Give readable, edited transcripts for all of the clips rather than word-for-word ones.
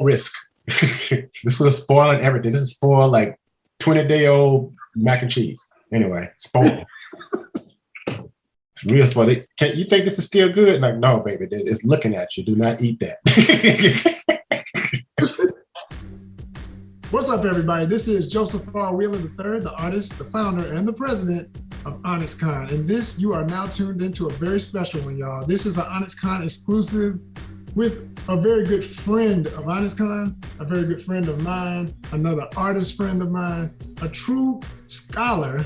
risk. This was spoiling everything. This is spoiled like 20-day-old mac and cheese. Anyway, spoiled. It's real spoiled. You think this is still good? Like, no, baby, it's looking at you. Do not eat that. What's up, everybody? This is Joseph R. Wheeler III, the artist, the founder, and the president of ONYXCON. And this, you are now tuned into a very special one, y'all. This is an ONYXCON exclusive with a very good friend of ONYXCON, a very good friend of mine, another artist friend of mine, a true scholar, I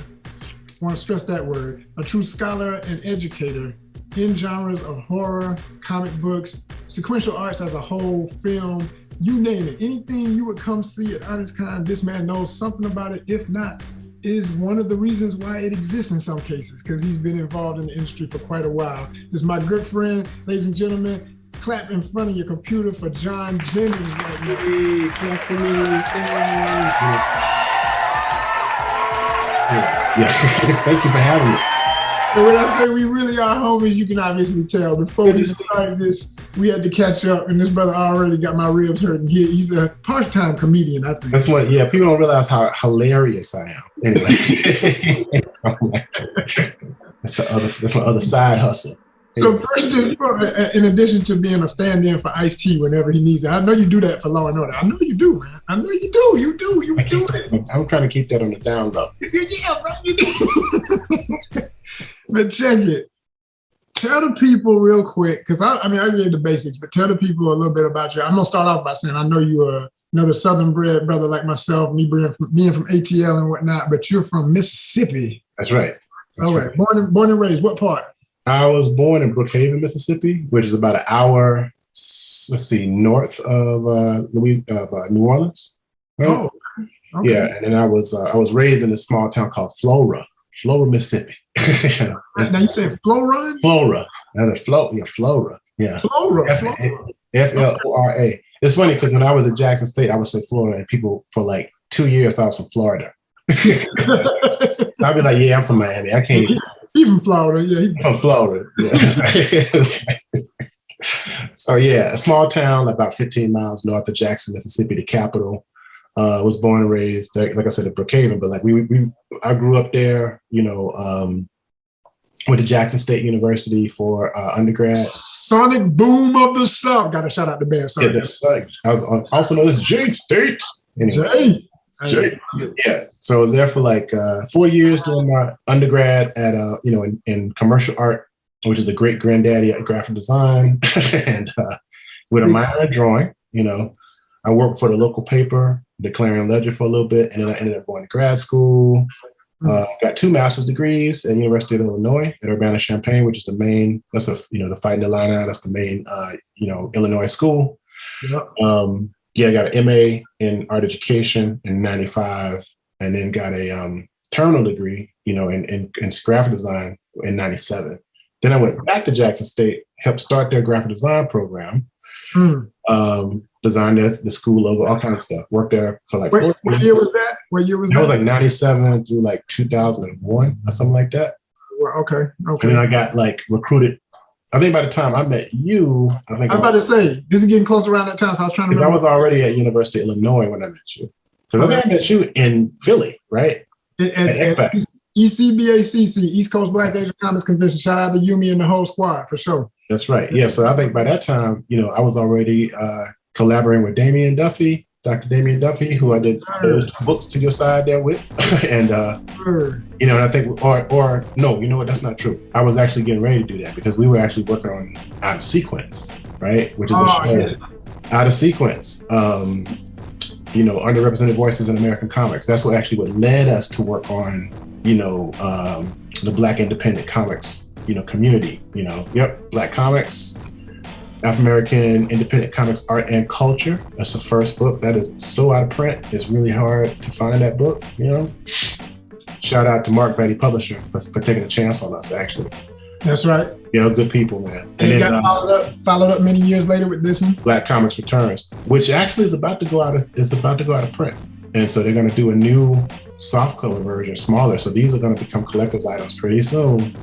want to stress that word, a true scholar and educator in genres of horror, comic books, sequential arts as a whole, film, you name it. Anything you would come see at ONYXCON, this man knows something about it. If not, is one of the reasons why it exists in some cases, because he's been involved in the industry for quite a while. This is my good friend, ladies and gentlemen. Clap in front of your computer for John Jennings right now. Hey, clap for me. Yeah. Thank you for having me. And when I say we really are homies, you can obviously tell. Before we started this, we had to catch up, and this brother already got my ribs hurting. He's a part-time comedian, I think. That's what, yeah, people don't realize how hilarious I am. Anyway. That's my other side hustle. So first, in addition to being a stand-in for Ice-T whenever he needs it, I know you do that for Law and Order. I know you do, man. I know you do. You do it. I'm trying to keep that on the down low. Yeah, bro, you do. But check it. Tell the people real quick, because I gave the basics, but tell the people a little bit about you. I'm gonna start off by saying I know you're another Southern-bred brother like myself, being from ATL and whatnot, but you're from Mississippi. That's right. All right. Born and raised. What part? I was born in Brookhaven, Mississippi, which is about an hour, north of New Orleans. Right? Oh, okay. Yeah, and then I was raised in a small town called Flora, Mississippi. Now you say Flora? Flora. That's a Flora. Yeah. Flora. Flora. It's funny because when I was at Jackson State, I would say Florida, and people for like 2 years thought I was from Florida. So I'd be like, yeah, I'm from Miami. I can't. Even Florida, yeah. From Florida, yeah. So yeah, a small town about 15 miles north of Jackson, Mississippi, the capital. Was born and raised, like I said, at Brookhaven, but like I grew up there, went to Jackson State University for undergrad. Sonic Boom of the South. Got to shout out the band. Yeah, I was also known as J State. Anyway. Jay. Yeah, so I was there for like 4 years doing my undergrad at in commercial art, which is the great granddaddy of graphic design, and with a minor in drawing. I worked for the local paper, the Clarion Ledger, for a little bit, and then I ended up going to grad school. Got 2 master's degrees at University of Illinois at Urbana-Champaign, which is the main. That's the Fighting Illini. That's the main Illinois school. Yep. I got an MA in art education in '95, and then got a terminal degree, in graphic design in '97. Then I went back to Jackson State, helped start their graphic design program, designed the school logo, all kinds of stuff. Worked there for like 4 years. What year was that? What year was that? That was like '97 through like 2001 or something like that. Okay. And then I got like recruited. I think by the time I met you, I was about to say, this is getting close around that time, so I was trying to remember. I was already at University of Illinois when I met you. Because I think I met you in Philly, right? At ECBACC, East Coast Black Asian Comics Convention. Shout out to Yumi and the whole squad, for sure. That's right. Yeah, so I think by that time, I was already collaborating with Dr. Damian Duffy, who I did those books to your side there with. And, and I think, no, you know what, that's not true. I was actually getting ready to do that because we were actually working on Out of Sequence, right? Which is a show. Yeah. Out of Sequence, underrepresented voices in American comics. That's what led us to work on, the Black independent comics, community, Black comics, African-American independent comics, art and culture. That's the first book. That is so out of print. It's really hard to find that book, Shout out to Mark Batty Publisher for taking a chance on us, actually. That's right. Good people, man. And you got followed up many years later with this one? Black Comics Returns, which actually is about to go out of print. And so they're going to do a new softcover version, smaller. So these are going to become collector's items pretty soon,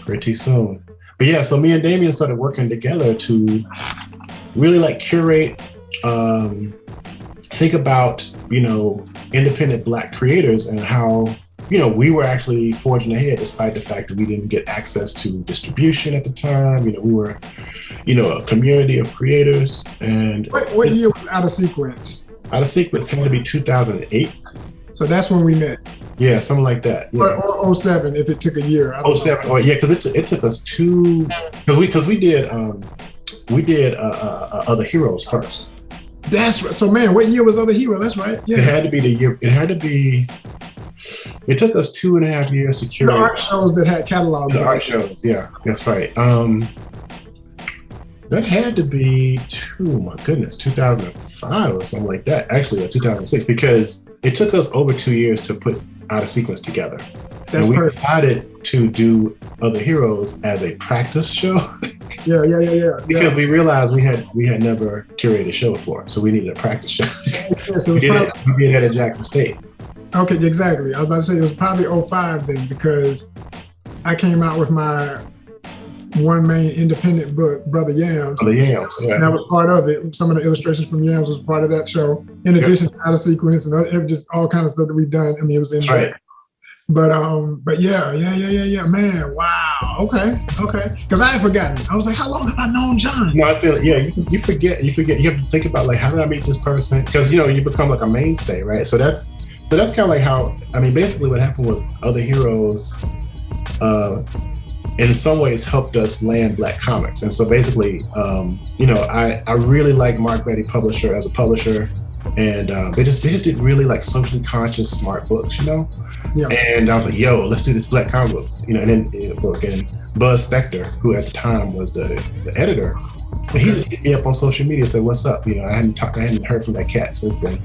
pretty soon. But yeah, so me and Damian started working together to really curate think about, independent Black creators and how, we were actually forging ahead despite the fact that we didn't get access to distribution at the time. We were, a community of creators. And what year was Out of Sequence? Out of Sequence had to be 2008. So that's when we met. Yeah, something like that. Yeah. Or 07 if it took a year. 07. Oh yeah, because it took us because we did Other Heroes first. That's right. So man, what year was Other Hero? That's right. Yeah. It had to be the year. It took us 2.5 years to curate. The art shows that had catalogs. The art shows, yeah, that's right. That had to be 2005 or something like that. Actually, or 2006, because it took us over 2 years to put Out of Sequence together. And we decided to do Other Heroes as a practice show. Yeah. Because we realized we had never curated a show before, so we needed a practice show. So we did it at Jackson State. Okay, exactly. I was about to say it was probably 05 then, because I came out with my one main independent book, Brother Yams. Brother Yams, yeah. And that was part of it. Some of the illustrations from Yams was part of that show, in addition to Out of Sequence and just all kinds of stuff that we've done. I mean, it was in right. But yeah, man, wow, okay. Because I had forgotten. I was like, how long have I known John? No, I feel you forget. You have to think about like, how did I meet this person? Because you become like a mainstay, right? So that's kind of like how, I mean, basically what happened was Other Heroes, in some ways helped us land Black comics. And so basically, I really like Mark Betty Publisher as a publisher. And they just did really like socially conscious, smart books, Yeah. And I was like, yo, let's do this Black comic books, and then book. And Buzz Spector, who at the time was the editor, he just hit me up on social media and said, what's up? I hadn't heard from that cat since then.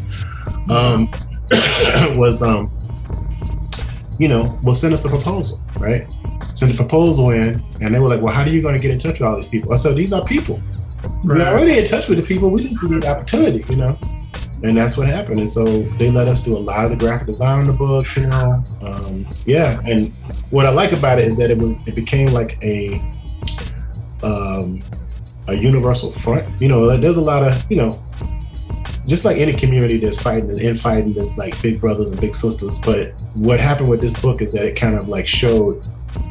We'll send us a proposal, right? Send a proposal in, and they were like, well, how are you going to get in touch with all these people? I said, these are people. Right. We're already in touch with the people. We just need an opportunity, And that's what happened. And so they let us do a lot of the graphic design on the book, yeah. And what I like about it is that it became like a universal front. There's a lot of, just like any community, there's fighting, there's like big brothers and big sisters. But what happened with this book is that it kind of like showed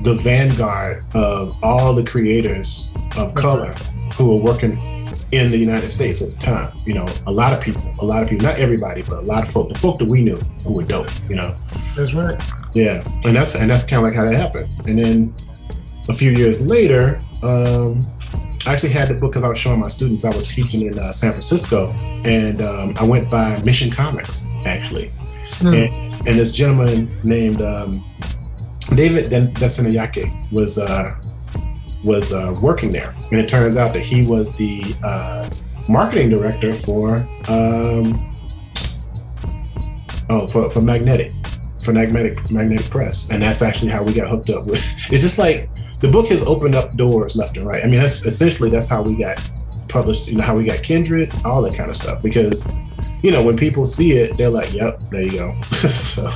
the vanguard of all the creators of color who were working in the United States at the time. A lot of people, not everybody, but a lot of folk, the folk that we knew who were dope, That's right. Yeah, and that's kind of like how that happened. And then a few years later, I actually had the book because I was showing my students. I was teaching in San Francisco, and I went by Mission Comics, actually. And this gentleman named David Desenayake was working there, and it turns out that he was the marketing director for Magnetic Press, and that's actually how we got hooked up with. It's just like the book has opened up doors left and right. I mean, that's how we got published. How we got Kindred, all that kind of stuff. Because when people see it, they're like, "Yep, there you go." So.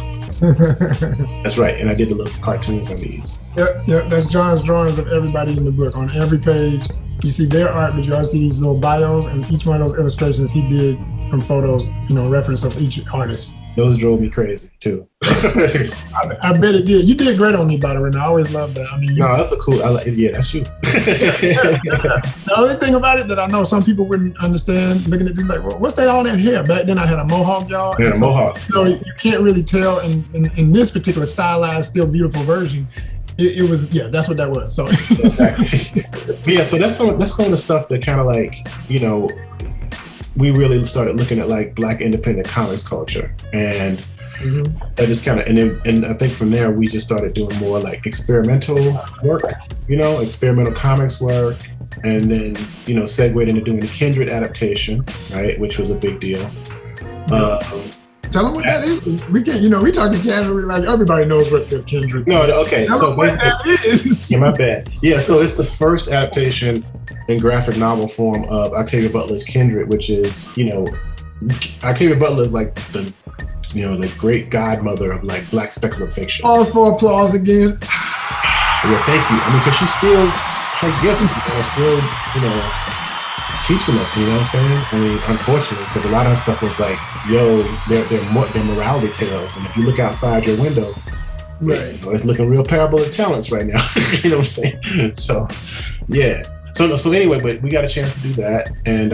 That's right, and I did the little cartoons on these. Yep, that's John's drawings of everybody in the book. On every page, you see their art, but you also see these little bios, and each one of those illustrations he did from photos, reference of each artist. Those drove me crazy too. I bet it did. You did great on me, by the way. I always love that. I mean, no, that's a cool. Yeah, that's you. The only thing about it that I know some people wouldn't understand, looking at things like, well, what's that all that hair? Back then I had a mohawk, y'all. Yeah, mohawk. So you can't really tell in this particular stylized, still beautiful version. It was, yeah, that's what that was. So exactly. Yeah, so that's some of the stuff that kind of like, we really started looking at like Black independent comics culture, and that just kind of, and I think from there we just started doing more like experimental work, experimental comics work, and then segued into doing the Kindred adaptation, right, which was a big deal. Tell them what that is. We can't, we talking casually like everybody knows what the Kindred. No, okay. Tell so basically, what that is. Yeah, my bad. Yeah, so it's the first adaptation in graphic novel form of Octavia Butler's Kindred, which is, Octavia Butler is like the great godmother of like Black speculative fiction. All for applause again. Yeah, thank you. I mean, because she's still, her gifts are still, teaching us, you know what I'm saying? I mean, unfortunately, because a lot of stuff was like, yo, they're morality tales, and if you look outside your window, right, you know, it's looking real Parable of Talents right now. You know what I'm saying? So, yeah. So anyway, but we got a chance to do that, and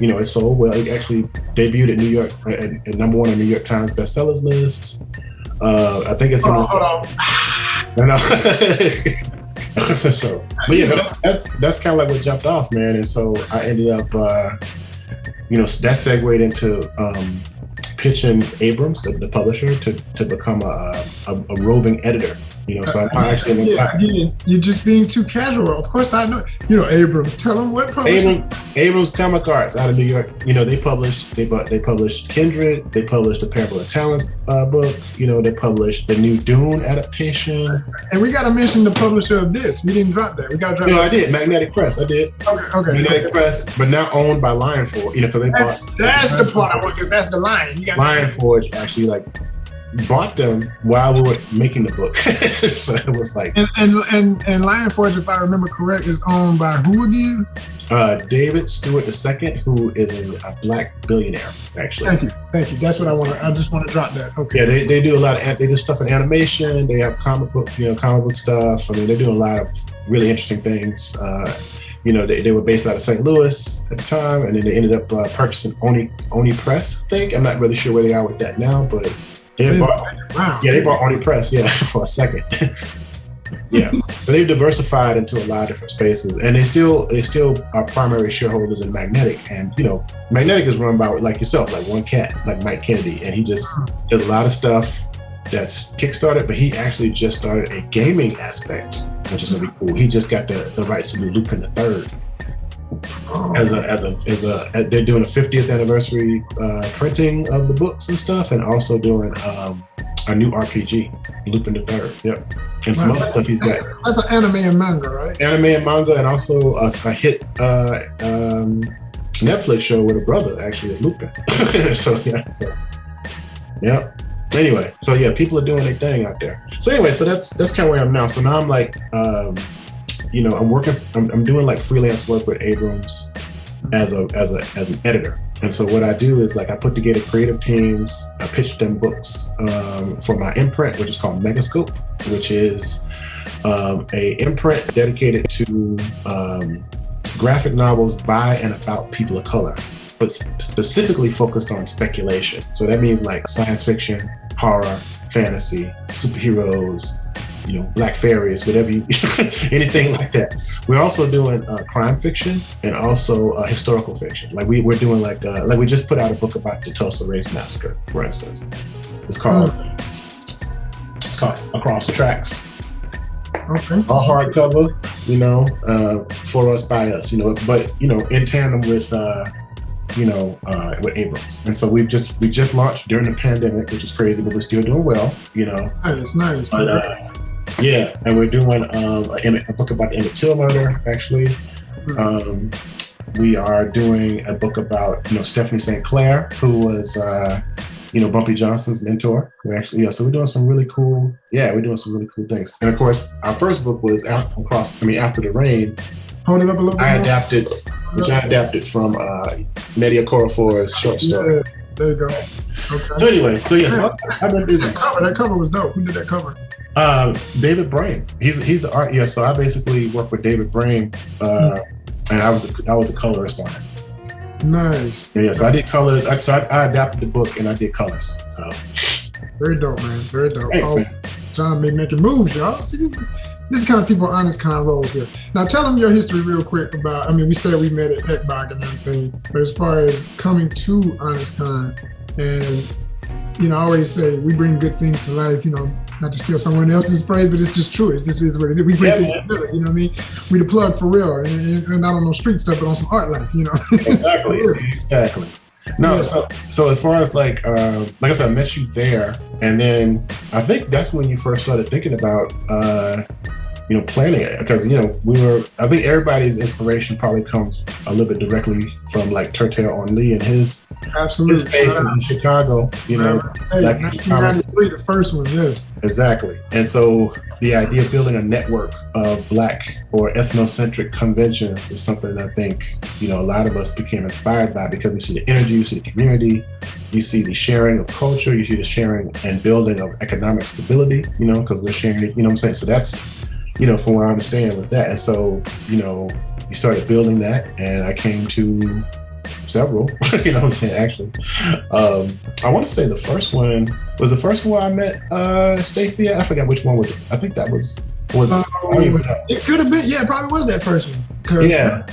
you know, it sold well. It actually debuted at New York at #1 on New York Times bestsellers list. I think it's hold on. No. So, but yeah, that's kind of like what jumped off, man. And so I ended up, you know, that segued into pitching Abrams, the publisher, to become a roving editor. You know, so I'm actually you're just being too casual. Of course, I know. You know, Abrams. Tell them what publisher. Abrams Comic Arts out of New York. You know, they published Kindred. They published the Parable of Talents book. You know, they published the new Dune adaptation. And we got to mention the publisher of this. We didn't drop that. We got to drop. No, I did. Magnetic Press. I did. Okay. Magnetic Press, but now owned by Lion Forge. You know, because they bought. That's the part I want to. That's the line. Lion Forge actually bought them while we were making the book. So it was like and Lion Forge, if I remember correct, is owned by who again? David Stewart II, who is a Black billionaire, actually. Thank you. That's what I want to. I just want to drop that. Okay. Yeah, they do a lot of. They do stuff in animation. They have comic book stuff. I mean, they do a lot of really interesting things. You know, they were based out of St. Louis at the time, and then they ended up purchasing Oni Press. I think I'm not really sure where they are with that now, but. They bought Oni Press, for a second. Yeah, but they've diversified into a lot of different spaces, and they still are primary shareholders in Magnetic. And you know, Magnetic is run by like yourself, like one cat, like Mike Kennedy, and he just does a lot of stuff that's kickstarted. But he actually just started a gaming aspect, which is gonna be cool. He just got the rights to do Lupin III. They're doing a 50th anniversary printing of the books and stuff, and also doing a new RPG, Lupin III. Yep, and some other stuff he's got. That's an anime and manga, right? Anime and manga, and also a hit Netflix show with a brother actually is Lupin. Yeah. Anyway, so yeah, people are doing their thing out there. So anyway, so that's kind of where I'm now. So now I'm like. You know, I'm doing like freelance work with Abrams as an editor. And so what I do is like I put together creative teams, I pitch them books for my imprint, which is called Megascope, which is a imprint dedicated to graphic novels by and about people of color, but specifically focused on speculation. So that means like science fiction, horror, fantasy, superheroes, you know, black fairies, whatever anything like that. We're also doing crime fiction and also historical fiction. Like we're doing like we just put out a book about the Tulsa Race Massacre, for instance. It's called Across the Tracks. Okay. A hardcover, you know, for us by us, you know, but you know, in tandem with with Abrams. And so we just launched during the pandemic, which is crazy, but we're still doing well, you know. Nice. But, yeah, and we're doing a book about the Emmett Till murder, actually. We are doing a book about, you know, Stephanie St. Clair, who was, you know, Bumpy Johnson's mentor. So we're doing some really cool things. And of course, our first book was After the Rain. Hold it up a little bit. I adapted from Nnedi Okorafor's short story. Yeah, there you go. Okay. So anyway, so I've been busy. That cover was dope. Who did that cover? David Brame. He's the art. Yeah, so I basically worked with David Brame, and I was the colorist on it. Nice. Yeah, so I did colors. I adapted the book and I did colors. So. Very dope, man. Very dope. Thanks, man. John be making moves, y'all. See, this is kind of people ONYXCON roles here. Now, tell them your history real quick about. I mean, we said we met at HECBOC and everything, but as far as coming to ONYXCON, and you know, I always say we bring good things to life. You know, not to steal someone else's praise, but it's just true. It just is what it is. We bring things together. You know what I mean? We the plug for real, and not on no street stuff, but on some art life. You know. Exactly. No, yeah. So as far as like I said, I met you there, and then I think that's when you first started thinking about planning it, because I think everybody's inspiration probably comes a little bit directly from like Tertel on Lee and his space in Chicago. Hey, 1993, the first one, yes. Exactly. And so the idea of building a network of Black or ethnocentric conventions is something I think a lot of us became inspired by, because we see the energy, you see the community, you see the sharing of culture, you see the sharing and building of economic stability, because we're sharing it, what I'm saying? So that's, from what I understand was that. And so, we started building that, and I came to several, actually. I want to say the first one where I met Stacey. I forgot which one was it. I think that was it could have been, yeah, it probably was that first one. Yeah.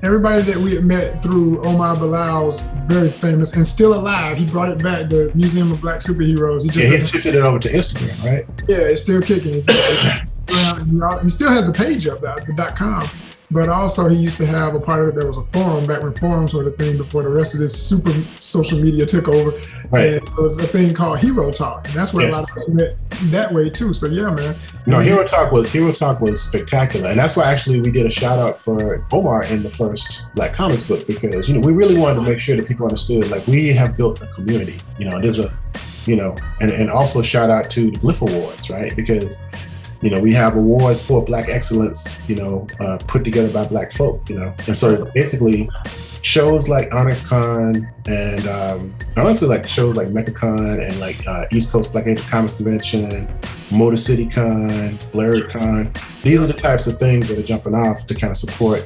Everybody that we had met through Omar Bilal's very famous and still alive. He brought it back, the Museum of Black Superheroes. He shifted it over to Instagram, right? Yeah, it's still kicking. He still has the page up, the .com. But also he used to have a part of it that was a forum, back when forums were the thing before the rest of this super social media took over. Right. And it was a thing called Hero Talk. And that's where a lot of us met that way too. So yeah, man. No, Hero Talk was spectacular. And that's why actually we did a shout out for Omar in the first Black comics book, because, we really wanted to make sure that people understood, like, we have built a community, there's a, and also shout out to the Glyph Awards, right? Because we have awards for Black excellence, put together by Black folk, and so basically shows like ONYXCON and honestly like shows like MechaCon and like East Coast Black Angel Comics Convention, Motor City Con, Blurry Con. These are the types of things that are jumping off to kind of support,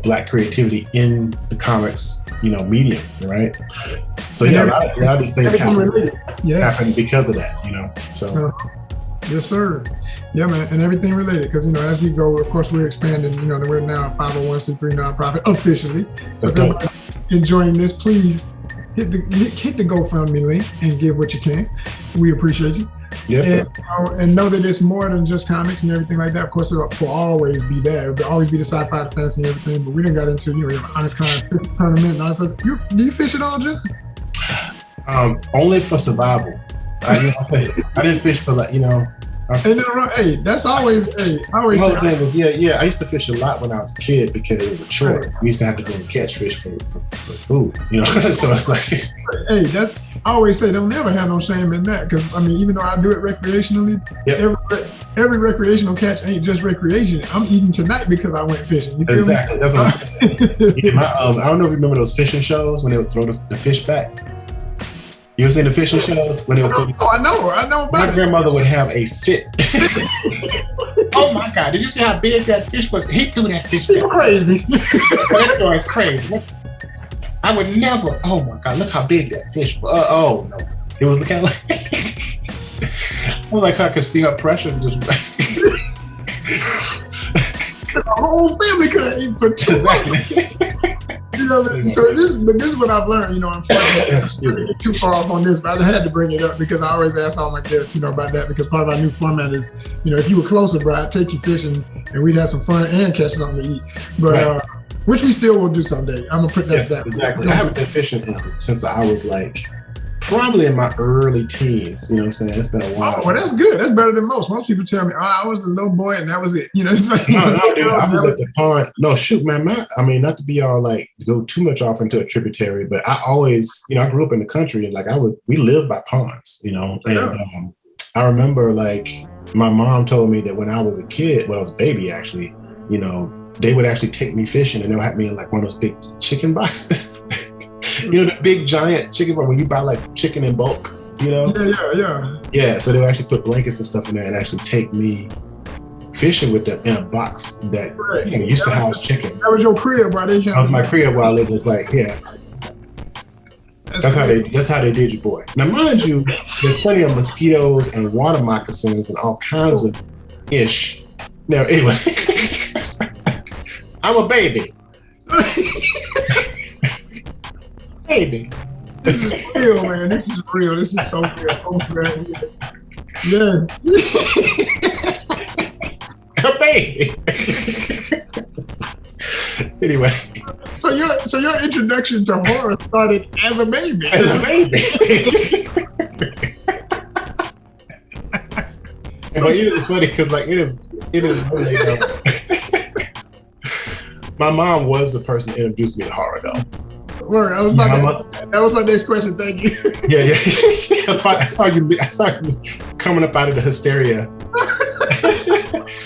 Black creativity in the comics, medium, right? So a lot of these things happen because of that, so. Yes, sir. Yeah, man, and everything related, because as we go, of course, we're expanding. We're now a 501c3 nonprofit officially. So if everybody enjoying this, please hit the GoFundMe link and give what you can. We appreciate you. Yes, and know that it's more than just comics and everything like that. Of course, it will always be there. It will always be the sci-fi, the fantasy, and everything. But we done got into ONYXCON 50 tournament and all that stuff. Do you fish at all, John? Only for survival. I didn't fish for Hey, that's always. Hey, I always say. I used to fish a lot when I was a kid because it was a chore. We used to have to go and catch fish for food, So it's like. Hey, I always say they'll never have no shame in that, because even though I do it recreationally, every recreational catch ain't just recreation. I'm eating tonight because I went fishing. You feel exactly. me? That's what I'm saying. I don't know if you remember those fishing shows when they would throw the fish back. You ever seen the fishing shows when they would throw? Oh, I know about My grandmother would have a fit. Oh my God! Did you see how big that fish was? He threw that fish back. Crazy. That story is crazy. I would never. Oh my God! Look how big that fish was. Oh no! It was kind of like. I was like, I could see her pressure just. The whole family could have eaten for 2 months. So this is what I've learned, I'm not too far off on this, but I had to bring it up because I always ask all my guests, about that, because part of our new format is, if you were closer, bro, I'd take you fishing and we'd have some fun and catch something to eat. But which we still will do someday. I'm gonna put that down. Exactly. I haven't been fishing since I was like probably in my early teens. You know what I'm saying? It's been a while. Oh, well, that's good. That's better than most. Most people tell me, I was a little boy and that was it. It's like, no, dude, I was at the pond. No, shoot, man. Not to be all like go too much off into a tributary, but I always, I grew up in the country and like we lived by ponds, and I remember like my mom told me that when I was a kid, when I was a baby, actually, they would actually take me fishing and they'll have me in like one of those big chicken boxes. The big giant chicken box when you buy like chicken in bulk, Yeah, so they'll actually put blankets and stuff in there and actually take me fishing with them in a box that used to house chicken. That was your crib, bro. That was my crib while I lived. It's like, That's how they did you, boy. Now, mind you, there's plenty of mosquitoes and water moccasins and all kinds of ish. Now, anyway, I'm a baby. Baby. This is real, man. This is real. This is so real. Oh, man. Yeah. A baby. Anyway. So your introduction to horror started as a baby. As a baby. But it was funny because like It is really my mom was the person that introduced me to horror, though. Word, that was my next question. Thank you. Yeah. I saw you coming up out of the hysteria.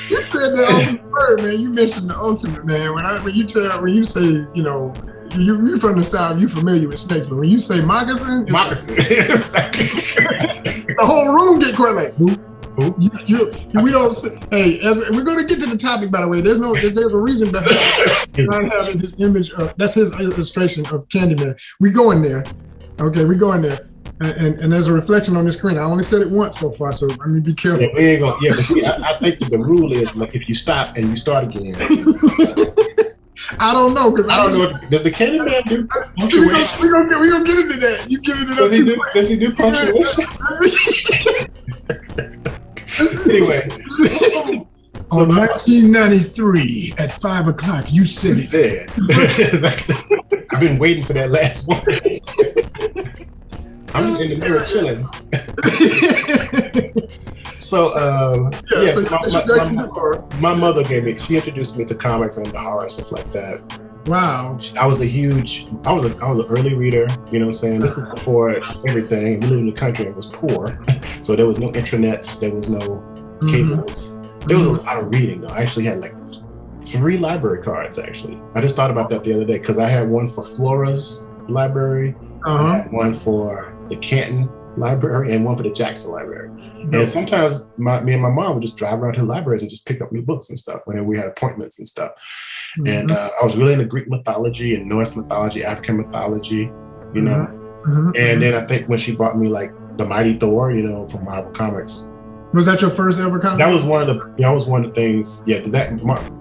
You said the ultimate word, man. You mentioned the ultimate, man. When you say, you know, you from the South, you familiar with snakes, but when you say moccasin, the whole room get quiet like, boop. We don't. Hey, we're going to get to the topic. By the way, there's a reason behind having this image. That's his illustration of Candyman. We going there. Okay, we going there. And there's a reflection on the screen. I only said it once so far, so I mean, be careful. Yeah, we ain't gonna. Yeah, but see, I think that the rule is like if you stop and you start again. I don't know because I don't know. Does the Candyman do punctuation? We're gonna get into that. You giving it up too much. Does he do punctuation? Anyway, so 1993 at 5 o'clock, you said it there. I've been waiting for that last one. I'm just in the mirror chilling. So, my mother she introduced me to comics and horror and stuff like that. Wow. I was an early reader, you know what I'm saying? This is before everything. We lived in the country and it was poor. So there was no intranets, there was no cables. There was a lot of reading though. I actually had like 3 library cards actually. I just thought about that the other day because I had one for Flora's library, I had one for the Canton library and one for the Jackson library. And sometimes me and my mom would just drive around to the libraries and just pick up new books and stuff whenever we had appointments and stuff. And I was really into Greek mythology and Norse mythology, African mythology, you know. And then I think when she brought me like the Mighty Thor, you know, from Marvel Comics. Was that your first ever comic? That was one of the things. Yeah,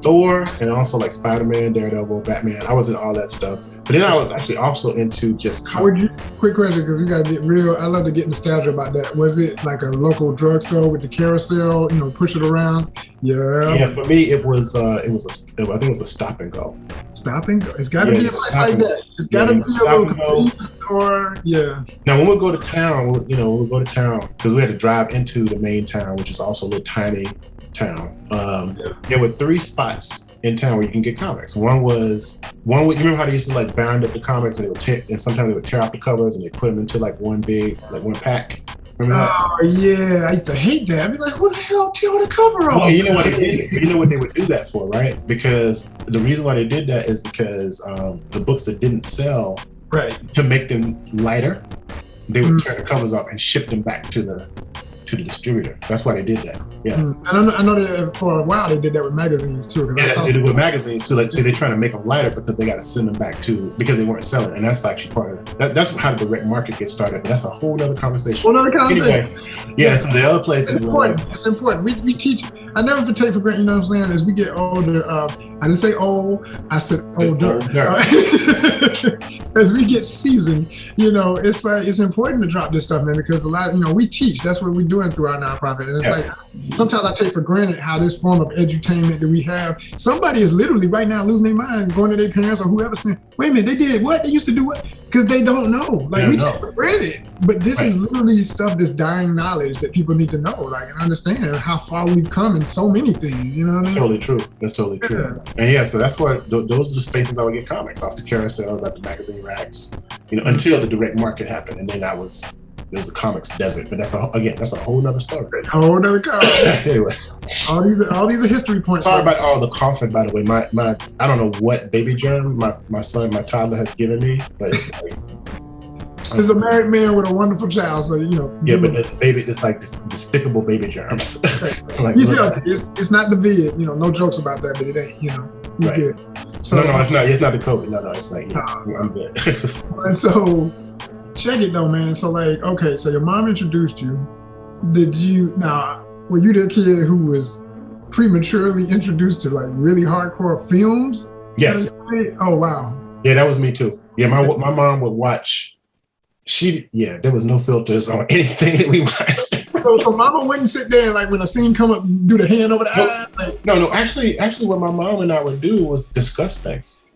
Thor and also like Spider-Man, Daredevil, Batman. I was in all that stuff. But then I was actually also into just comics. Quick question, because we gotta get real. I love to get nostalgia about that. Was it like a local drugstore with the carousel, you know, push it around? Yeah. Yeah, for me it was I think it was a Stop and Go. Stop and Go. It's gotta be a place like that. It's gotta be a local convenience store. Yeah. Now when we go to town, we'll go to town because we had to drive into the main town, which is also a little tiny town. There were 3 spots in town where you can get comics. One was you remember how they used to like bound up the comics and sometimes they would tear out the covers and they put them into like one pack. Remember that? Oh yeah, I used to hate that. I'd be like, who the hell tear the cover off? Well, you know what they did? You know what they would do that for, right? Because the reason why they did that is because the books that didn't sell, right, to make them lighter, they would tear the covers off and ship them back to the distributor. That's why they did that. Yeah. And I know that for a while they did that with magazines too. Yeah, they did it with magazines too. Like, so they're trying to make them lighter because they got to send them back because they weren't selling. And that's actually part of it. That's how the direct market gets started. But that's a whole other conversation. Anyway, yeah. So the other places. It's important. It's important. We teach. I never take for granted. You know what I'm saying? As we get older, I didn't say old. I said older. As we get seasoned, you know, it's like it's important to drop this stuff, man, because a lot. We teach. That's what we're doing through our nonprofit. And it's like sometimes I take for granted how this form of edutainment that we have. Somebody is literally right now losing their mind, going to their parents or whoever saying, "Wait a minute, they did what? They used to do what?" Because they don't know. Like we take for granted, but this is literally stuff that's dying knowledge that people need to know, like, and understand how far we've come in so many things. You know what I mean? Totally true. That's totally true. And so that's why those are the spaces I would get comics off the carousels, like the magazine racks. Until the direct market happened, and then there was a comics desert. But that's a whole nother story. A whole other Anyway, all these are history points. Sorry about all the coughing, by the way. My I don't know what baby germ my toddler has given me, but it's like it's a married man with a wonderful child, so Yeah, but it's like this despicable baby germs. Like, he's healthy. It's not the vid. No jokes about that, but it ain't. He's good. So no, it's not. It's not the COVID. No, it's like I'm good. And so. Check it though, man. So like, okay, so your mom introduced you. Were you the kid who was prematurely introduced to like really hardcore films? Yes. Oh wow. Yeah, that was me too. Yeah, my mom would watch. There was no filters on anything that we watched. So mama wouldn't sit there and like when a scene come up, do the hand over the eye. Like, no. Actually, what my mom and I would do was discuss things.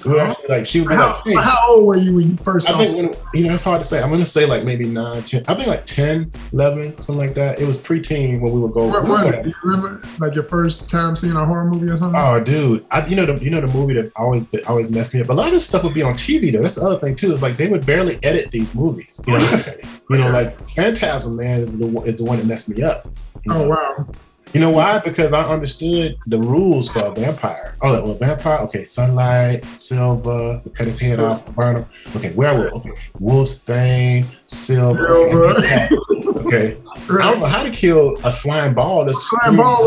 We were actually like, she would be like, hey. How old were you when you first saw I think it's hard to say. I'm going to say like maybe 9, 10. I think like 10, 11, something like that. It was pre-teen when we would go. What was it? Do you remember like your first time seeing a horror movie or something? Oh, dude. You know the movie that always messed me up. A lot of this stuff would be on TV though. That's the other thing too. Is like they would barely edit these movies. You know, like Phantasm, man, is the one that messed me up. Oh, wow. You know why? Because I understood the rules for a vampire. Oh, well, vampire. Okay, sunlight, silver. We cut his head off, burn him. Okay, werewolf. Okay, wolf's bane, silver. Okay, I don't know how to kill a flying ball. That's flying ball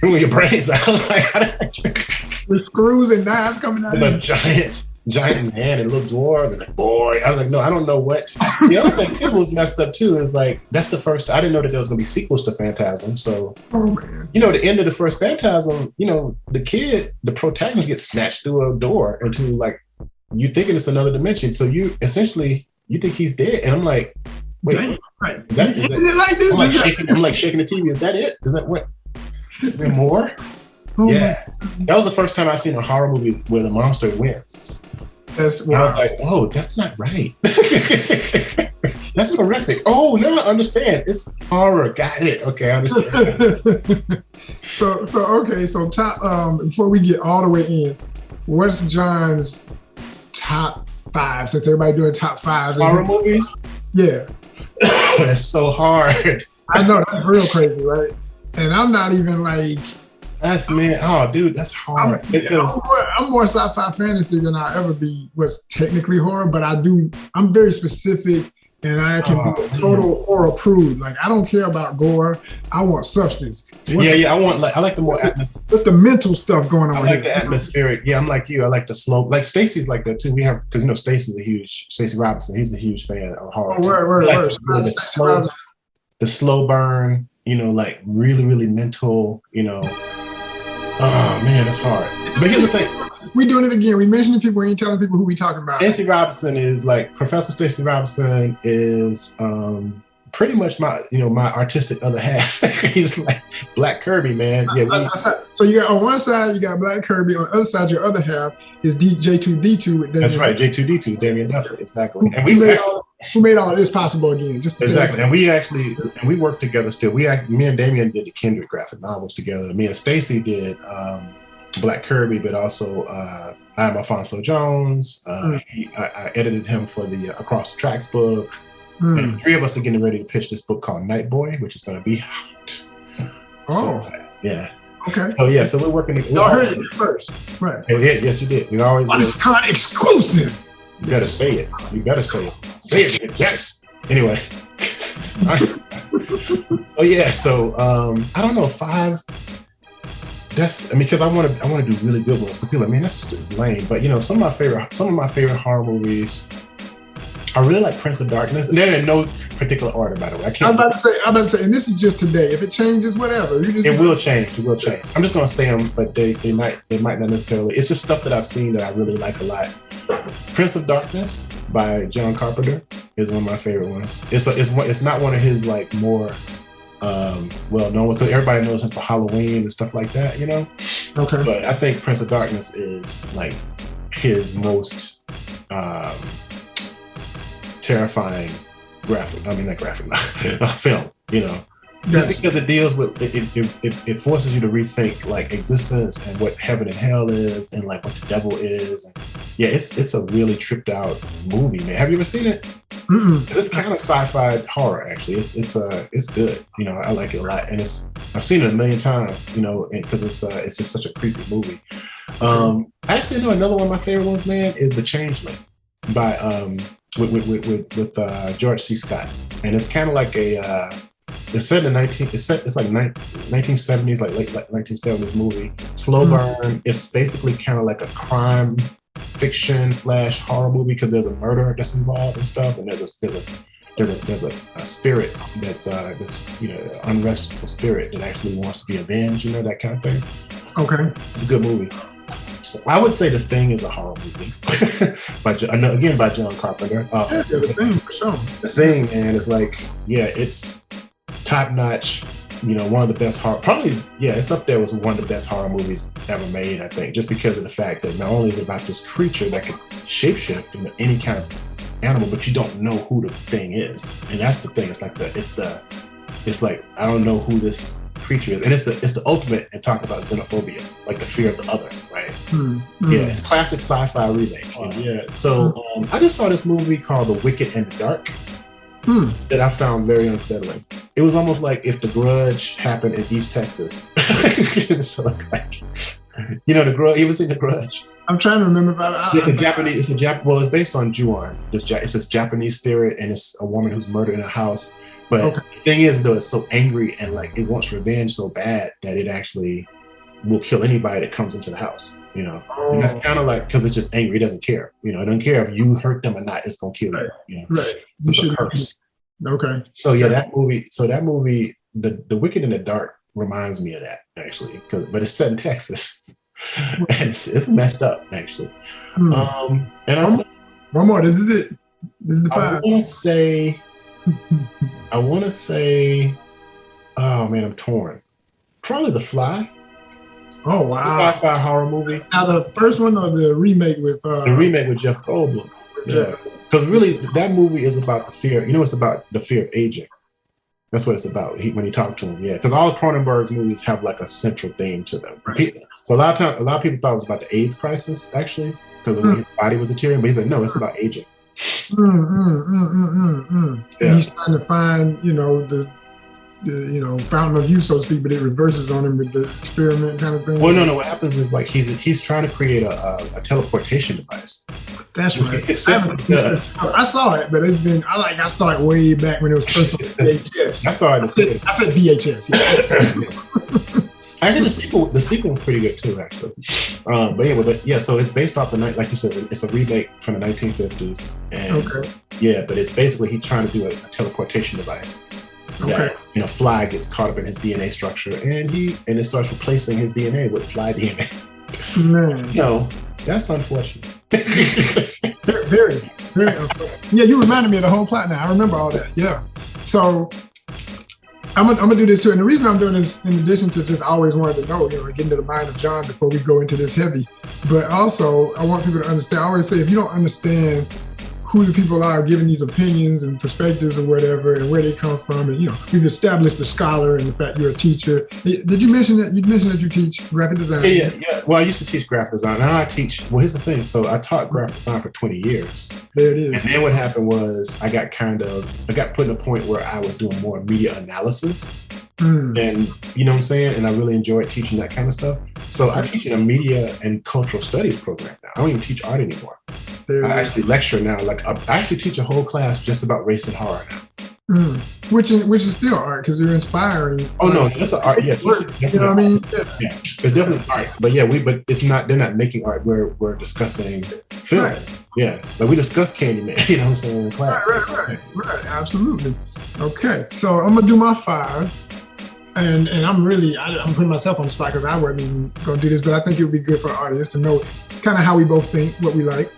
with your brains out. With screws and knives coming out. With a giant man and little dwarves and like, boy, I was like, no, I don't know what. The other thing too was messed up too is like that's the first. I didn't know that there was gonna be sequels to Phantasm. So, you know, the end of the first Phantasm, you know, the protagonist gets snatched through a door into like you thinking it's another dimension. So you essentially you think he's dead, and I'm like, wait, is it like this? I'm like shaking the TV. Is that it? Is that what? Is there more? Yeah, that was the first time I seen a horror movie where the monster wins. I was like, oh, that's not right. That's horrific. Oh, no, I understand. It's horror. Got it. Okay, I understand. So top, before we get all the way in, what's John's top 5? Since everybody doing top 5s. Horror movies? Yeah. That's so hard. I know, that's real crazy, right? And I'm not even like... Oh, dude, that's hard. I'm more sci-fi fantasy than I'll ever be what's technically horror, but I'm very specific and I can be a total horror prude. Like, I don't care about gore. I want substance. I like the more what's the mental stuff going on. I like the atmospheric. Yeah, I'm like you. I like the slow. Like Stacy's like that too. We have, because you know Stacey Robinson. He's a huge fan of horror. The slow burn. You know, like really, really mental. You know. Oh man, that's hard. But here's the thing. We doing it again. We mentioning people, we ain't telling people who we talking about. Stacey Robinson is like Professor Stacey Robinson is pretty much my artistic other half. He's like Black Kirby, man. Yeah. So you got on one side you got Black Kirby, on the other side your other half is J2D2 with Damien. That's right, J2D2, Damien Duffy, exactly. And who made all of this possible again? Just to exactly. And we worked together still. Me and Damien did the Kendrick graphic novels together. Me and Stacey did Black Kirby, but also I'm Alfonso Jones. I edited him for the Across the Tracks book. And the 3 of us are getting ready to pitch this book called Night Boy, which is going to be hot. Yeah. Okay. Oh yeah, so we're working. I heard it first, right? Yes, you did. We always. ONYXCON exclusive. You gotta say it. Say it. Yes. Anyway. Oh yeah. So I don't know, 5. Because I want to do really good ones. Because people are like, man, that's lame. But you know, some of my favorite horror movies. I really like Prince of Darkness. And they're in no particular order, by the way. I'm about to say, and this is just today. If it changes, whatever. It will change. I'm just gonna say them, but they might not necessarily. It's just stuff that I've seen that I really like a lot. Prince of Darkness by John Carpenter is one of my favorite ones. It's not one of his like more well known, because everybody knows him for Halloween and stuff like that, you know. Okay. But I think Prince of Darkness is like his most terrifying film, you know. Just because it deals with it forces you to rethink like existence and what heaven and hell is and like what the devil is. And yeah, it's a really tripped out movie, man. Have you ever seen it? It's kind of sci-fi horror, actually. It's good. You know, I like it a lot, and I've seen it a million times. You know, because it's just such a creepy movie. Actually, no, another one of my favorite ones, man, is The Changeling by with George C. Scott, and it's kind of like it's set in it's like 1970s, like late 1970s movie. Slow burn. It's basically kind of like a crime fiction / horror movie because there's a murder that's involved and stuff, and there's a spirit that's this unrestful spirit that actually wants to be avenged, you know, that kind of thing. Okay, it's a good movie. I would say The Thing is a horror movie, by John Carpenter. The Thing, for sure. The Thing, man, is like, yeah, it's top notch you know, one of the best horror, probably, yeah, it's up there with one of the best horror movies ever made, I think, just because of the fact that not only is it about this creature that could shapeshift into any kind of animal, but you don't know who the thing is. And that's the thing. It's like I don't know who this creature is. And it's the ultimate in talking about xenophobia, like the fear of the other, right? Yeah, it's classic sci-fi remake. Yeah. So I just saw this movie called The Wicked and the Dark. That I found very unsettling. It was almost like if The Grudge happened in East Texas. So it's like, you know, The Grudge. You ever seen The Grudge? I'm trying to remember about it. Well, it's based on Ju-on. It's this Japanese spirit, and it's a woman who's murdered in a house. But the thing is, though, it's so angry and like it wants revenge so bad that it actually will kill anybody that comes into the house. You know, and that's kind of like, because it's just angry. It doesn't care. You know, it doesn't care if you hurt them or not. It's gonna kill you. You know? Right. It's a curse. Okay. So yeah, that movie. The Wicked and the Dark reminds me of that actually, but it's set in Texas, and it's messed up actually. And one more. This is it. This is the five. I want to say. Oh man, I'm torn. Probably The Fly. Oh wow! Sci-fi horror movie. Now the first one or the remake with the remake with Jeff Goldblum. Yeah, because really that movie is about the fear. You know, it's about the fear of aging. That's what it's about. When he talked to him, yeah. Because all of Cronenberg's movies have like a central theme to them. Right. So a lot of people thought it was about the AIDS crisis actually, because his body was deteriorating. But he said no, it's about aging. Yeah. He's trying to find, you know, the fountain of youth, so to speak, but it reverses on him with the experiment kind of thing. Well, no. What happens is like he's trying to create a teleportation device. That's right. I saw it, but it's been I saw it way back when it was first on VHS. I said VHS. Yeah. Actually, the sequel was pretty good too, actually. But yeah, so it's based off like you said, it's a remake from the 1950s, and yeah, but it's basically he's trying to do a teleportation device. That, you know, fly gets caught up in his DNA structure, and it starts replacing his DNA with fly DNA. Man. You know, that's unfortunate. very, very unfortunate. Yeah, you reminded me of the whole plot now. I remember all that. Yeah. So I'm gonna do this too, and the reason I'm doing this, in addition to just always wanted to know, you know, get into the mind of John before we go into this heavy, but also I want people to understand. I always say, if you don't understand who the people are giving these opinions and perspectives or whatever, and where they come from, and you know, you've established the scholar and the fact you're a teacher. Did you mention that? You mentioned that you teach graphic design. Yeah. Well, I used to teach graphic design. Now I teach. Well, here's the thing. So I taught graphic design for 20 years. There it is. And then what happened was I got put in a point where I was doing more media analysis. And you know what I'm saying? And I really enjoyed teaching that kind of stuff. So I teach in a media and cultural studies program now. I don't even teach art anymore. I actually lecture now. Like I actually teach a whole class just about race and horror now. Which is still art, because you're inspiring. Oh no, that's an art. Yeah, you know what I mean? Yeah, it's definitely art. But yeah, but it's not. They're not making art. We're discussing film. Right. Yeah, like we discussed Candyman. You know what I'm saying, in class. Right. Absolutely. Okay, so I'm gonna do my 5. And I'm putting myself on the spot because I wasn't even going to do this, but I think it would be good for our audience to know kind of how we both think, what we like.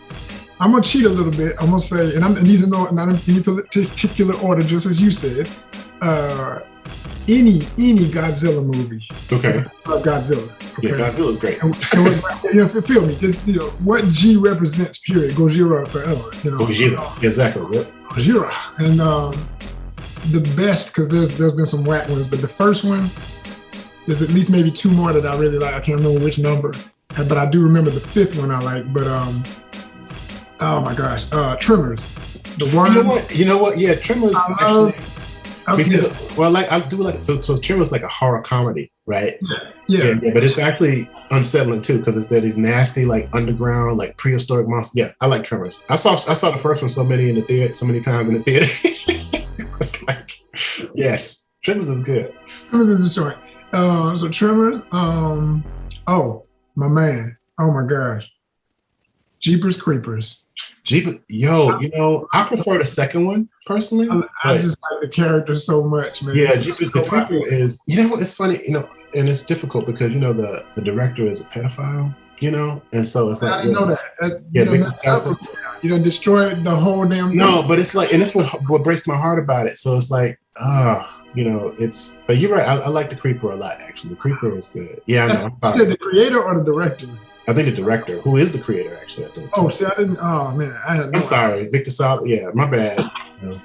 I'm going to cheat a little bit. I'm going to say, and these are not in any particular order, just as you said, any Godzilla movie. Okay. I love Godzilla. Okay? Yeah, Godzilla's great. And you know, feel me, just, you know, what G represents, period. Gojira forever. You know, Gojira, exactly. Yep. Gojira. And, the best, because there's been some whack ones, but the first one, there's at least maybe 2 more that I really like. I can't remember which number, but I do remember the 5th one I like. But oh my gosh, Tremors. The one. You know what? Yeah, Tremors actually. Because, well, like I do like so Tremors like a horror comedy, right? Yeah. But it's actually unsettling too, because there these nasty like underground like prehistoric monsters. Yeah, I like Tremors. I saw the first one so many times in the theater. It's like, yes, Tremors is good. Tremors is a joint. So Tremors. Oh my man. Oh my gosh. Jeepers Creepers. You know, I prefer the second one personally. I just like the character so much, man. Yeah, Jeepers Creeper is. You know, it's funny. You know, and it's difficult because you know the director is a pedophile. You know, and so it's like. I know that. You done destroyed the whole damn thing. No, but it's like, and that's what breaks my heart about it. So it's like, You know, but you're right. I like the Creeper a lot, actually. The Creeper is good. Yeah, I know. You said the creator or the director? I think the director, who is the creator, actually. I think. Oh, see, I didn't. Oh man, I'm sorry, Victor Sal. Yeah, my bad. Damn.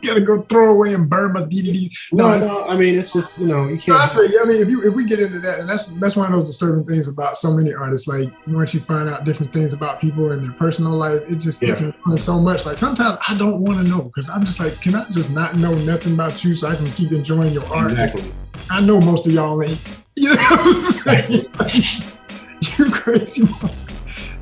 Gotta go throw away and burn my DVDs. No, I mean, it's just, you know, you can't. I mean, if we get into that, and that's one of those disturbing things about so many artists. Like, once you find out different things about people and their personal life, it can ruin so much. Like, sometimes I don't want to know, because I'm just like, can I just not know nothing about you so I can keep enjoying your art? Exactly. I know most of y'all ain't. You know what I'm saying? You crazy.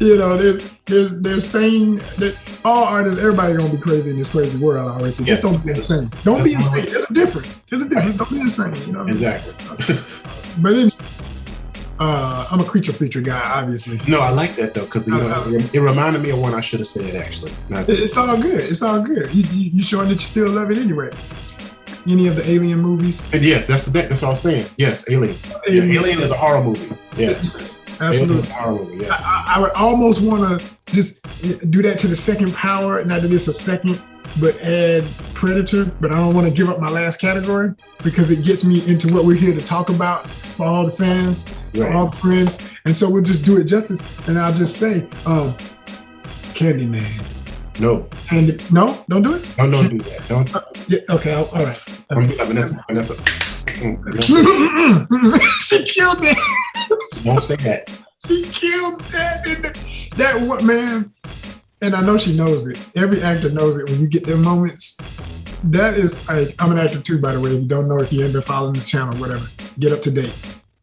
You know, there's saying that all artists, everybody gonna be crazy in this crazy world. I always say, just don't be insane. Don't be insane. There's a difference. Right. Don't be insane. You know. Exactly. But then, I'm a creature feature guy, obviously. No, I like that though, because it reminded me of one I should have said actually. It's all good. It's all good. You showing that you still love it anyway. Any of the Alien movies? And yes, that's what I was saying. Yes, Alien. Alien is a horror movie. Yeah. Absolutely. I would almost want to just do that to the second power. Not that it's a second, but add Predator. But I don't want to give up my last category, because it gets me into what we're here to talk about for all the fans, for all the friends. And so we'll just do it justice. And I'll just say, Candyman. No. And no, don't do it. No, don't do that. Don't. Yeah, okay. All right. Vanessa. She killed that. Don't say that. She killed that. That what, man? And I know she knows it. Every actor knows it when you get their moments. That is like, I'm an actor too, by the way. If you don't know, if you haven't been following the channel, whatever, get up to date.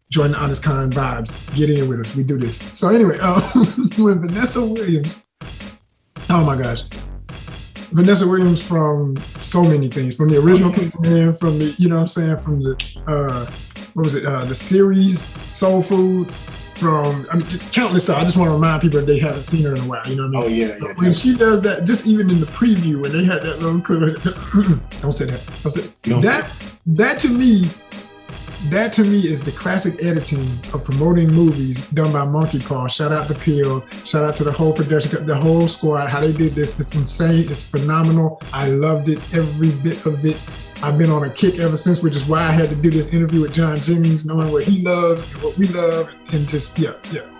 Join the ONYXCON vibes. Get in with us. We do this. So anyway, when Vanessa Williams, oh my gosh. Vanessa Williams from so many things, from the original Candyman, from the, you know what I'm saying, from the, the series, Soul Food, from, I mean, countless stuff. I just want to remind people that they haven't seen her in a while, you know what I mean? Oh, yeah. When she does that, just even in the preview, when they had that little clip, don't say that. That to me is the classic editing of promoting movies done by Monkey Paw. Shout out to Peel. Shout out to the whole production, the whole squad. How they did this, it's insane. It's phenomenal. I loved it, every bit of it. I've been on a kick ever since, which is why I had to do this interview with John Jennings, knowing what he loves and what we love, and just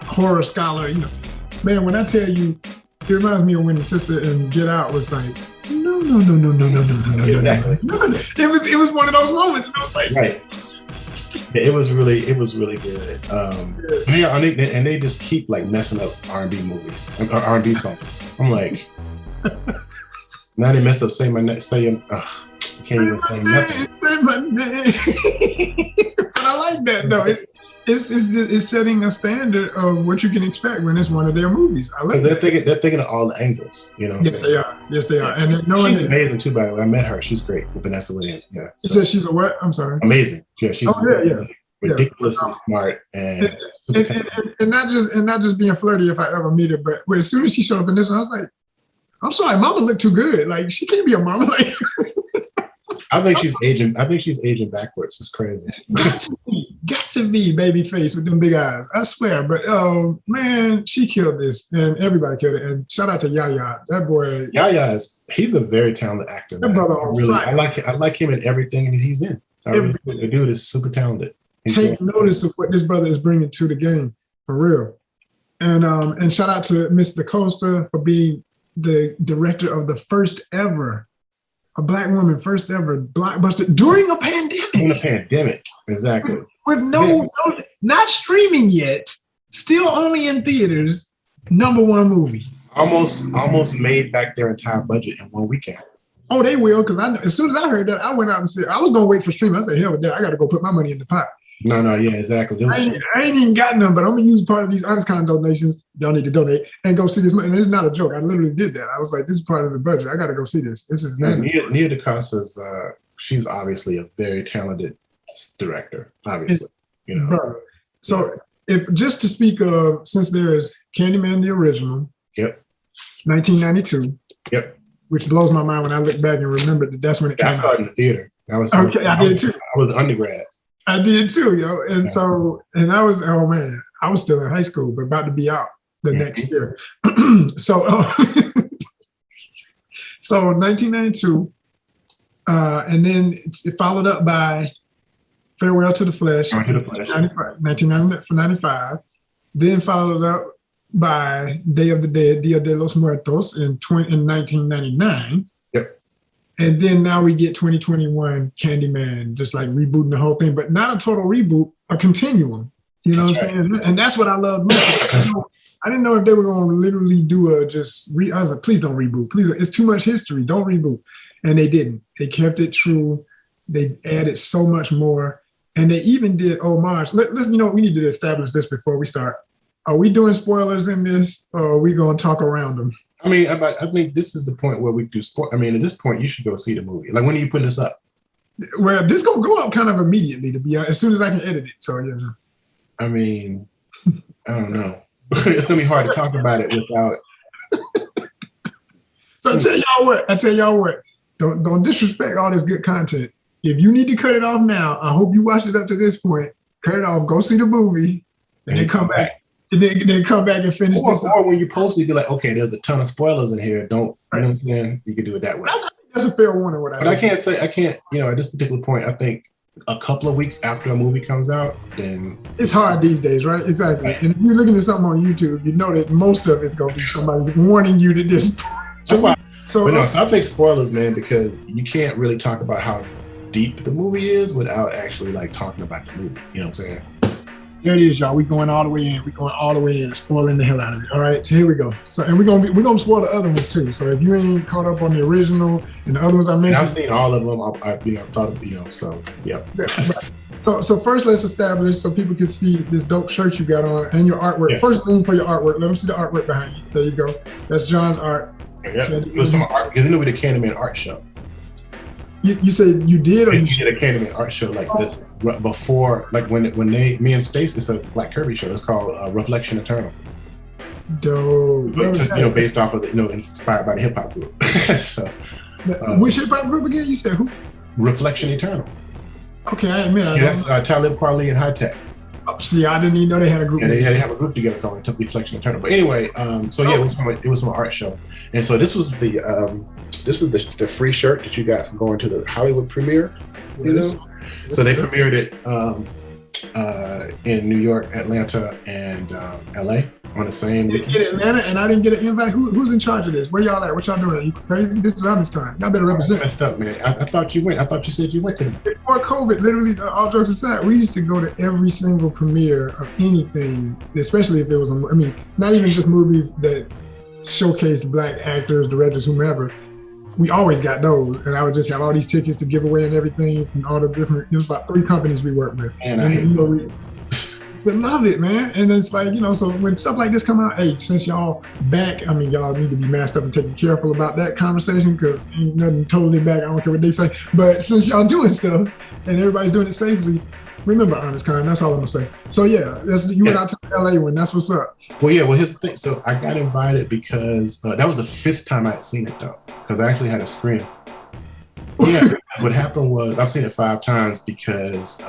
horror scholar. You know, man, when I tell you, it reminds me of when the sister in Get Out was like, no. Exactly. It was one of those moments, and I was like, right. It was really good. And they just keep like messing up R&B movies or R&B songs. I'm like, now they messed up Say My Name. Can't even say nothing. Say my name. But I like that though. It's setting a standard of what you can expect when it's one of their movies. I like that. They're thinking of all the angles. You know. Yes, they are. And she's amazing too. By the way, I met her. She's great with Vanessa Williams. Yeah. You said she's a what? I'm sorry. Amazing. Yeah, she's ridiculously smart and not just being flirty if I ever meet her, but as soon as she showed up in this, I was like, I'm sorry, Mama looked too good. Like, she can't be a mama. Like, I think she's aging backwards. It's crazy. Got to be baby face with them big eyes. I swear. But man, she killed this, and everybody killed it. And shout out to Yaya. That boy. Yaya he's a very talented actor. That brother on fire. I like him in everything he's in. The dude is super talented. Take notice of what this brother is bringing to the game, for real. And shout out to Miss DaCosta for being the director of the first ever, a Black woman, first ever Blockbuster during a pandemic. During a pandemic, exactly. With no, not streaming yet, still only in theaters, #1 movie. Almost made back their entire budget in one weekend. Oh, they will, because as soon as I heard that, I went out and said, I was gonna wait for streaming. I said, hell with that, I gotta go put my money in the pot. No, yeah, exactly. I ain't even got none, but I'm gonna use part of these ONYXCON donations. Y'all need to donate and go see this. And it's not a joke. I literally did that. I was like, this is part of the budget. I got to go see this. This is NIA DaCosta's. She's obviously a very talented director. Obviously, you know. Brother. So, if just to speak of, since there is Candyman the original. Yep. 1992. Yep. Which blows my mind when I look back and remember that that's when it came out. I started in the theater. I did too. I was undergrad. I did too, yo. And so, and I was, oh man, I was still in high school, but about to be out the next year. So So 1992, and then it followed up by Farewell to the Flesh, 1995, then followed up by Day of the Dead, Dia de los Muertos in 1999. Yep. And then now we get 2021 Candyman, just like rebooting the whole thing, but not a total reboot, a continuum. You know what I'm saying? And that's what I love most. I didn't know if they were going to literally do I was like, please don't reboot. Please, it's too much history. Don't reboot. And they didn't. They kept it true. They added so much more. And they even did homage. Listen, we need to establish this before we start. Are we doing spoilers in this, or are we going to talk around them? I mean, I think this is the point where we do sport. I mean, at this point, you should go see the movie. Like, when are you putting this up? Well, this going to go up kind of immediately, to be honest, as soon as I can edit it. So, yeah. I mean, I don't know. It's going to be hard to talk about it without. So I tell y'all what. Don't disrespect all this good content. If you need to cut it off now, I hope you watched it up to this point. Cut it off. Go see the movie, and then come back. And then come back and finish this. Or when you post it, you're like, okay, there's a ton of spoilers in here. Don't, you know what I'm saying? You can do it that way. That's a fair warning. But I can't, at this particular point, I think a couple of weeks after a movie comes out, then it's hard these days, right? Exactly. Right. And if you're looking at something on YouTube, you know that most of it's gonna be somebody warning you to this. So I think spoilers, man, because you can't really talk about how deep the movie is without actually like talking about the movie. You know what I'm saying? There it is, y'all. We're going all the way in. We're going all the way in, spoiling the hell out of it. All right, so here we go. So, and we're gonna spoil the other ones too. So if you ain't caught up on the original and the other ones I mentioned, I've seen all of them. I thought of, so yeah. So first, let's establish so people can see this dope shirt you got on and your artwork. Yeah. First thing for your artwork, let them see the artwork behind you. There you go. That's John's art. Yeah, it was from art because we did a Candyman art show. You said you did, or you did a Candyman art show like this before, like when me and Stace, it's a Black Kirby show. It's called Reflection Eternal. Dope. Based off of inspired by the hip hop group. So, which hip hop group again? You said who? Reflection Eternal. Okay, I admit. That's Talib Kweli and High Tech. Oh, see, I didn't even know they had a group. Yeah, they have a group together called Reflection Eternal. But anyway, it was from an art show, and so this was the free shirt that you got from going to the Hollywood premiere. So they premiered it in New York, Atlanta, and LA on the same weekend. You get Atlanta, and I didn't get an invite. Who's in charge of this? Where y'all at? What y'all doing? You crazy? This is Artist time. Y'all better represent. Messed up, man. I thought you went. I thought you said you went to them. Before COVID, literally, all jokes aside, we used to go to every single premiere of anything, especially if it was, not even just movies that showcased Black actors, directors, whomever. We always got those, and I would just have all these tickets to give away and everything from all the different. It was about 3 companies we worked with, we love it, man. And it's like, so when stuff like this come out, hey, since y'all back, y'all need to be masked up and taking careful about that conversation because ain't nothing totally back. I don't care what they say, but since y'all doing stuff and everybody's doing it safely, remember ONYXCON. That's all I'm gonna say. So yeah, went out to the LA one. That's what's up. Well, yeah. Well, here's the thing. So I got invited because that was the 5th time I'd seen it though, because I actually had a screening. Yeah. What happened was I've seen it 5 times because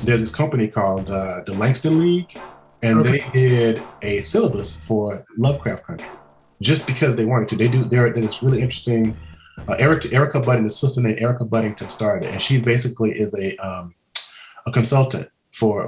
there's this company called the Langston League, and they did a syllabus for Lovecraft Country just because they wanted to. They're this really interesting. Erica Budding, the sister named Erica Buddington started, and she basically is a consultant for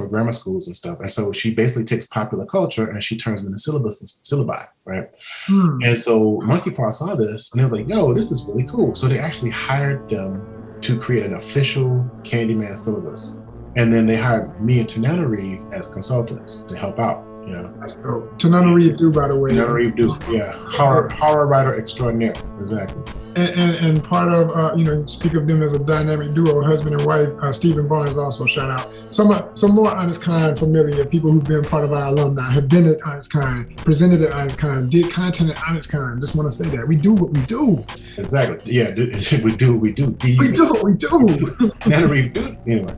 grammar schools and stuff. And so she basically takes popular culture and she turns it into syllabi, right? And so Monkey Paw saw this and they was like, yo, this is really cool. So they actually hired them to create an official Candyman syllabus. And then they hired me and Tanana Reeve as consultants to help out. That's dope. Tanana Reeve do, by the way. Tanana Reeve do, yeah. Horror writer extraordinaire, exactly. And part of, speak of them as a dynamic duo, husband and wife, Stephen Barnes also, shout out. Some more ONYXCON familiar people who've been part of our alumni, have been at ONYXCON, presented at ONYXCON, did content at ONYXCON. Just want to say that. We do what we do. Exactly. Yeah, we do what we do. We do what we do. Tanana Reeve do. Anyway,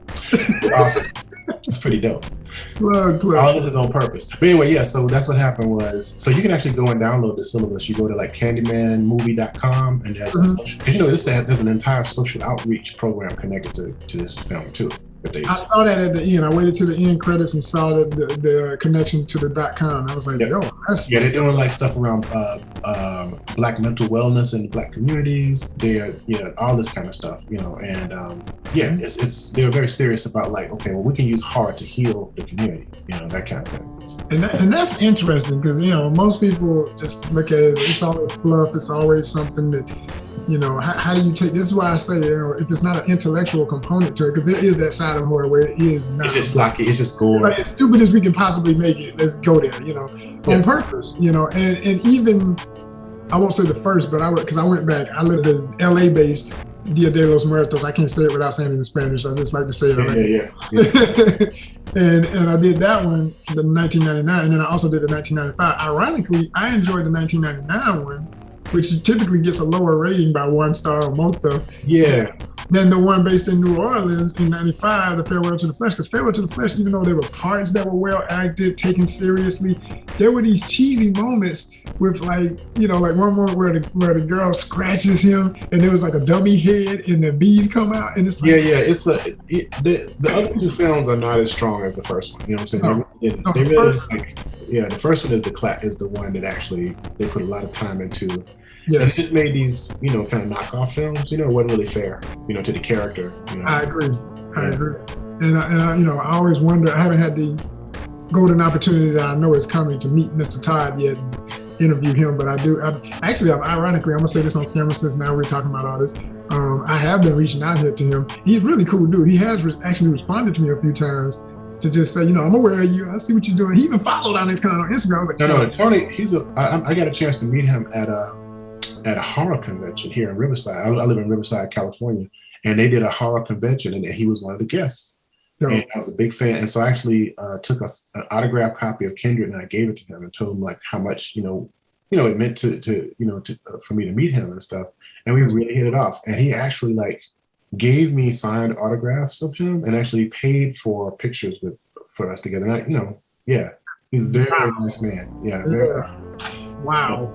awesome. It's pretty dope. All this is on purpose. But anyway, yeah, so that's what happened was, so you can actually go and download the syllabus. You go to like candymanmovie.com and there's because there's an entire social outreach program connected to this film too. I saw that at the end. I waited to the end credits and saw the connection to the .com. I was like, yo, that's they're doing like stuff around Black mental wellness in the Black communities. They're, all this kind of stuff, and they're very serious about like, okay, well, we can use horror to heal the community, that kind of thing. And that's interesting because, most people just look at it, it's always fluff, it's always something that, how do you take, this is why I say, if it's not an intellectual component to it, because there is that side of horror where it is not. It's just blocky, it's just gore. Right, as stupid as we can possibly make it, let's go there, on purpose, and even, I won't say the first, but because I went back, I lived in LA-based Dia de los Muertos. I can't say it without saying it in Spanish. I just like to say it. And I did that one in 1999, and then I also did the 1995. Ironically, I enjoyed the 1999 one, which typically gets a lower rating by 1 star or most of. Yeah. Than the one based in New Orleans in 95, the Farewell to the Flesh. Because Farewell to the Flesh, even though there were parts that were well acted, taken seriously, there were these cheesy moments with like one moment where the girl scratches him and there was like a dummy head and the bees come out and it's like, it's the other two films are not as strong as the first one. You know what I'm saying? The first one is the one that actually they put a lot of time into. Yeah, he just made these, kind of knockoff films. It wasn't really fair, to the character. I agree. And I always wonder. I haven't had the golden opportunity that I know is coming to meet Mr. Todd yet and interview him, but I do. Ironically, I'm gonna say this on camera since now we're talking about all this. I have been reaching out here to him. He's a really cool dude. He has actually responded to me a few times to just say, I'm aware of you. I see what you're doing. He even followed ONYXCON on Instagram. I was like, Tony. I got a chance to meet him at a horror convention here in Riverside. I live in Riverside, California, and they did a horror convention, and he was one of the guests. Yeah. And I was a big fan, and so I actually took an autographed copy of Kindred, and I gave it to him and told him like how much it meant to for me to meet him and stuff. And we really hit it off. And he actually like gave me signed autographs of him and actually paid for pictures for us together. And he's a very, very nice man. Yeah. Wow.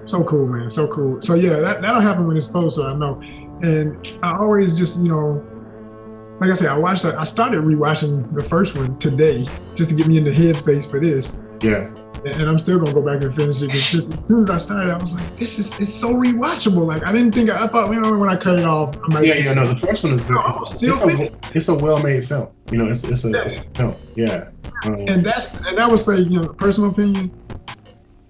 So cool, man. So cool. So yeah, that'll happen when it's supposed to, I know. And I always just, like I said, I started rewatching the first one today just to get me in the headspace for this. Yeah. And I'm still gonna go back and finish it. It's just as soon as I started, I was like, it's so rewatchable. Like I thought, when I cut it off, I might the first one is good. It's a well-made film. It's a film. Yeah. And that would say, personal opinion,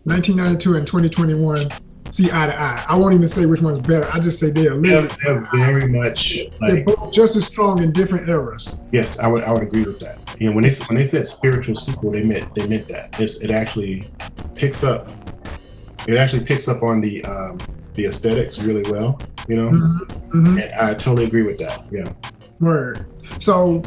1992 and 2021 see eye to eye. I won't even say which one's better. I just say they're very much they're both just as strong in different eras. Yes, I would agree with that. When they said spiritual sequel, they meant that. It actually picks up on the aesthetics really well. And I totally agree with that. Yeah. Word. So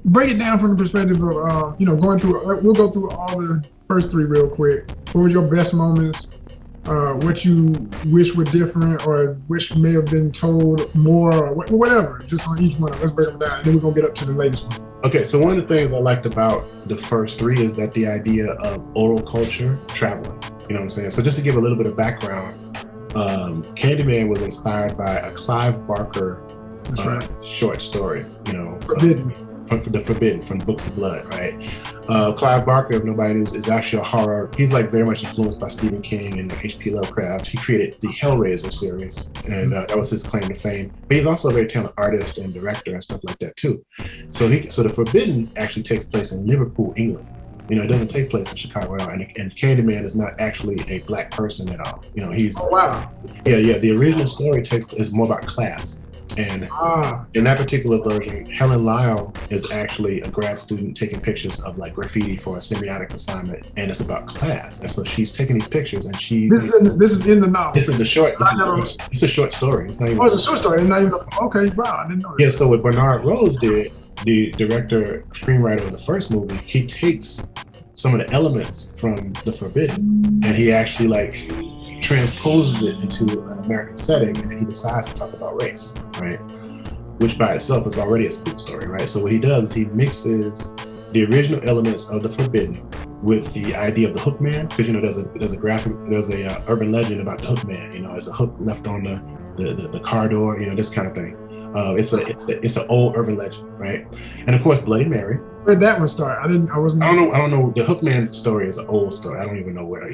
break it down from the perspective of going through. We'll go through all the first three real quick. What were your best moments? What you wish were different or wish may have been told more or whatever, just on each one. Let's break them down and then we're gonna get up to the latest one. Okay, so one of the things I liked about the first three is that the idea of oral culture traveling, you know what I'm saying? So just to give a little bit of background, Candyman was inspired by a Clive Barker short story, Forbidden. The Forbidden from Books of Blood, right? Clive Barker, if nobody knows, is actually a horror. He's like very much influenced by Stephen King and H.P. Lovecraft. He created the Hellraiser series, and that was his claim to fame. But he's also a very talented artist and director and stuff like that too. So the Forbidden actually takes place in Liverpool, England. It doesn't take place in Chicago at all. And Candyman is not actually a black person at all. He's the original story is more about class. And in that particular version, Helen Lyle is actually a grad student taking pictures of like graffiti for a semiotics assignment, and it's about class. And so she's taking these pictures, and This is in the novel. This is the short. It's a short story. It's not even. It's a short story. It's not even. Okay, wow, I didn't know that. Yeah. So what Bernard Rose did, the director, screenwriter of the first movie, he takes some of the elements from The Forbidden, and he actually like transposes it into an American setting, and he decides to talk about race, right? Which by itself is already a spook story, right? So what he does is he mixes the original elements of The Forbidden with the idea of the hook man, because there's a urban legend about the hook man. It's a hook left on the car door, this kind of thing. It's an old urban legend, right? And of course, Bloody Mary. Where'd that one start? I don't know. The Hookman story is an old story. I don't even know where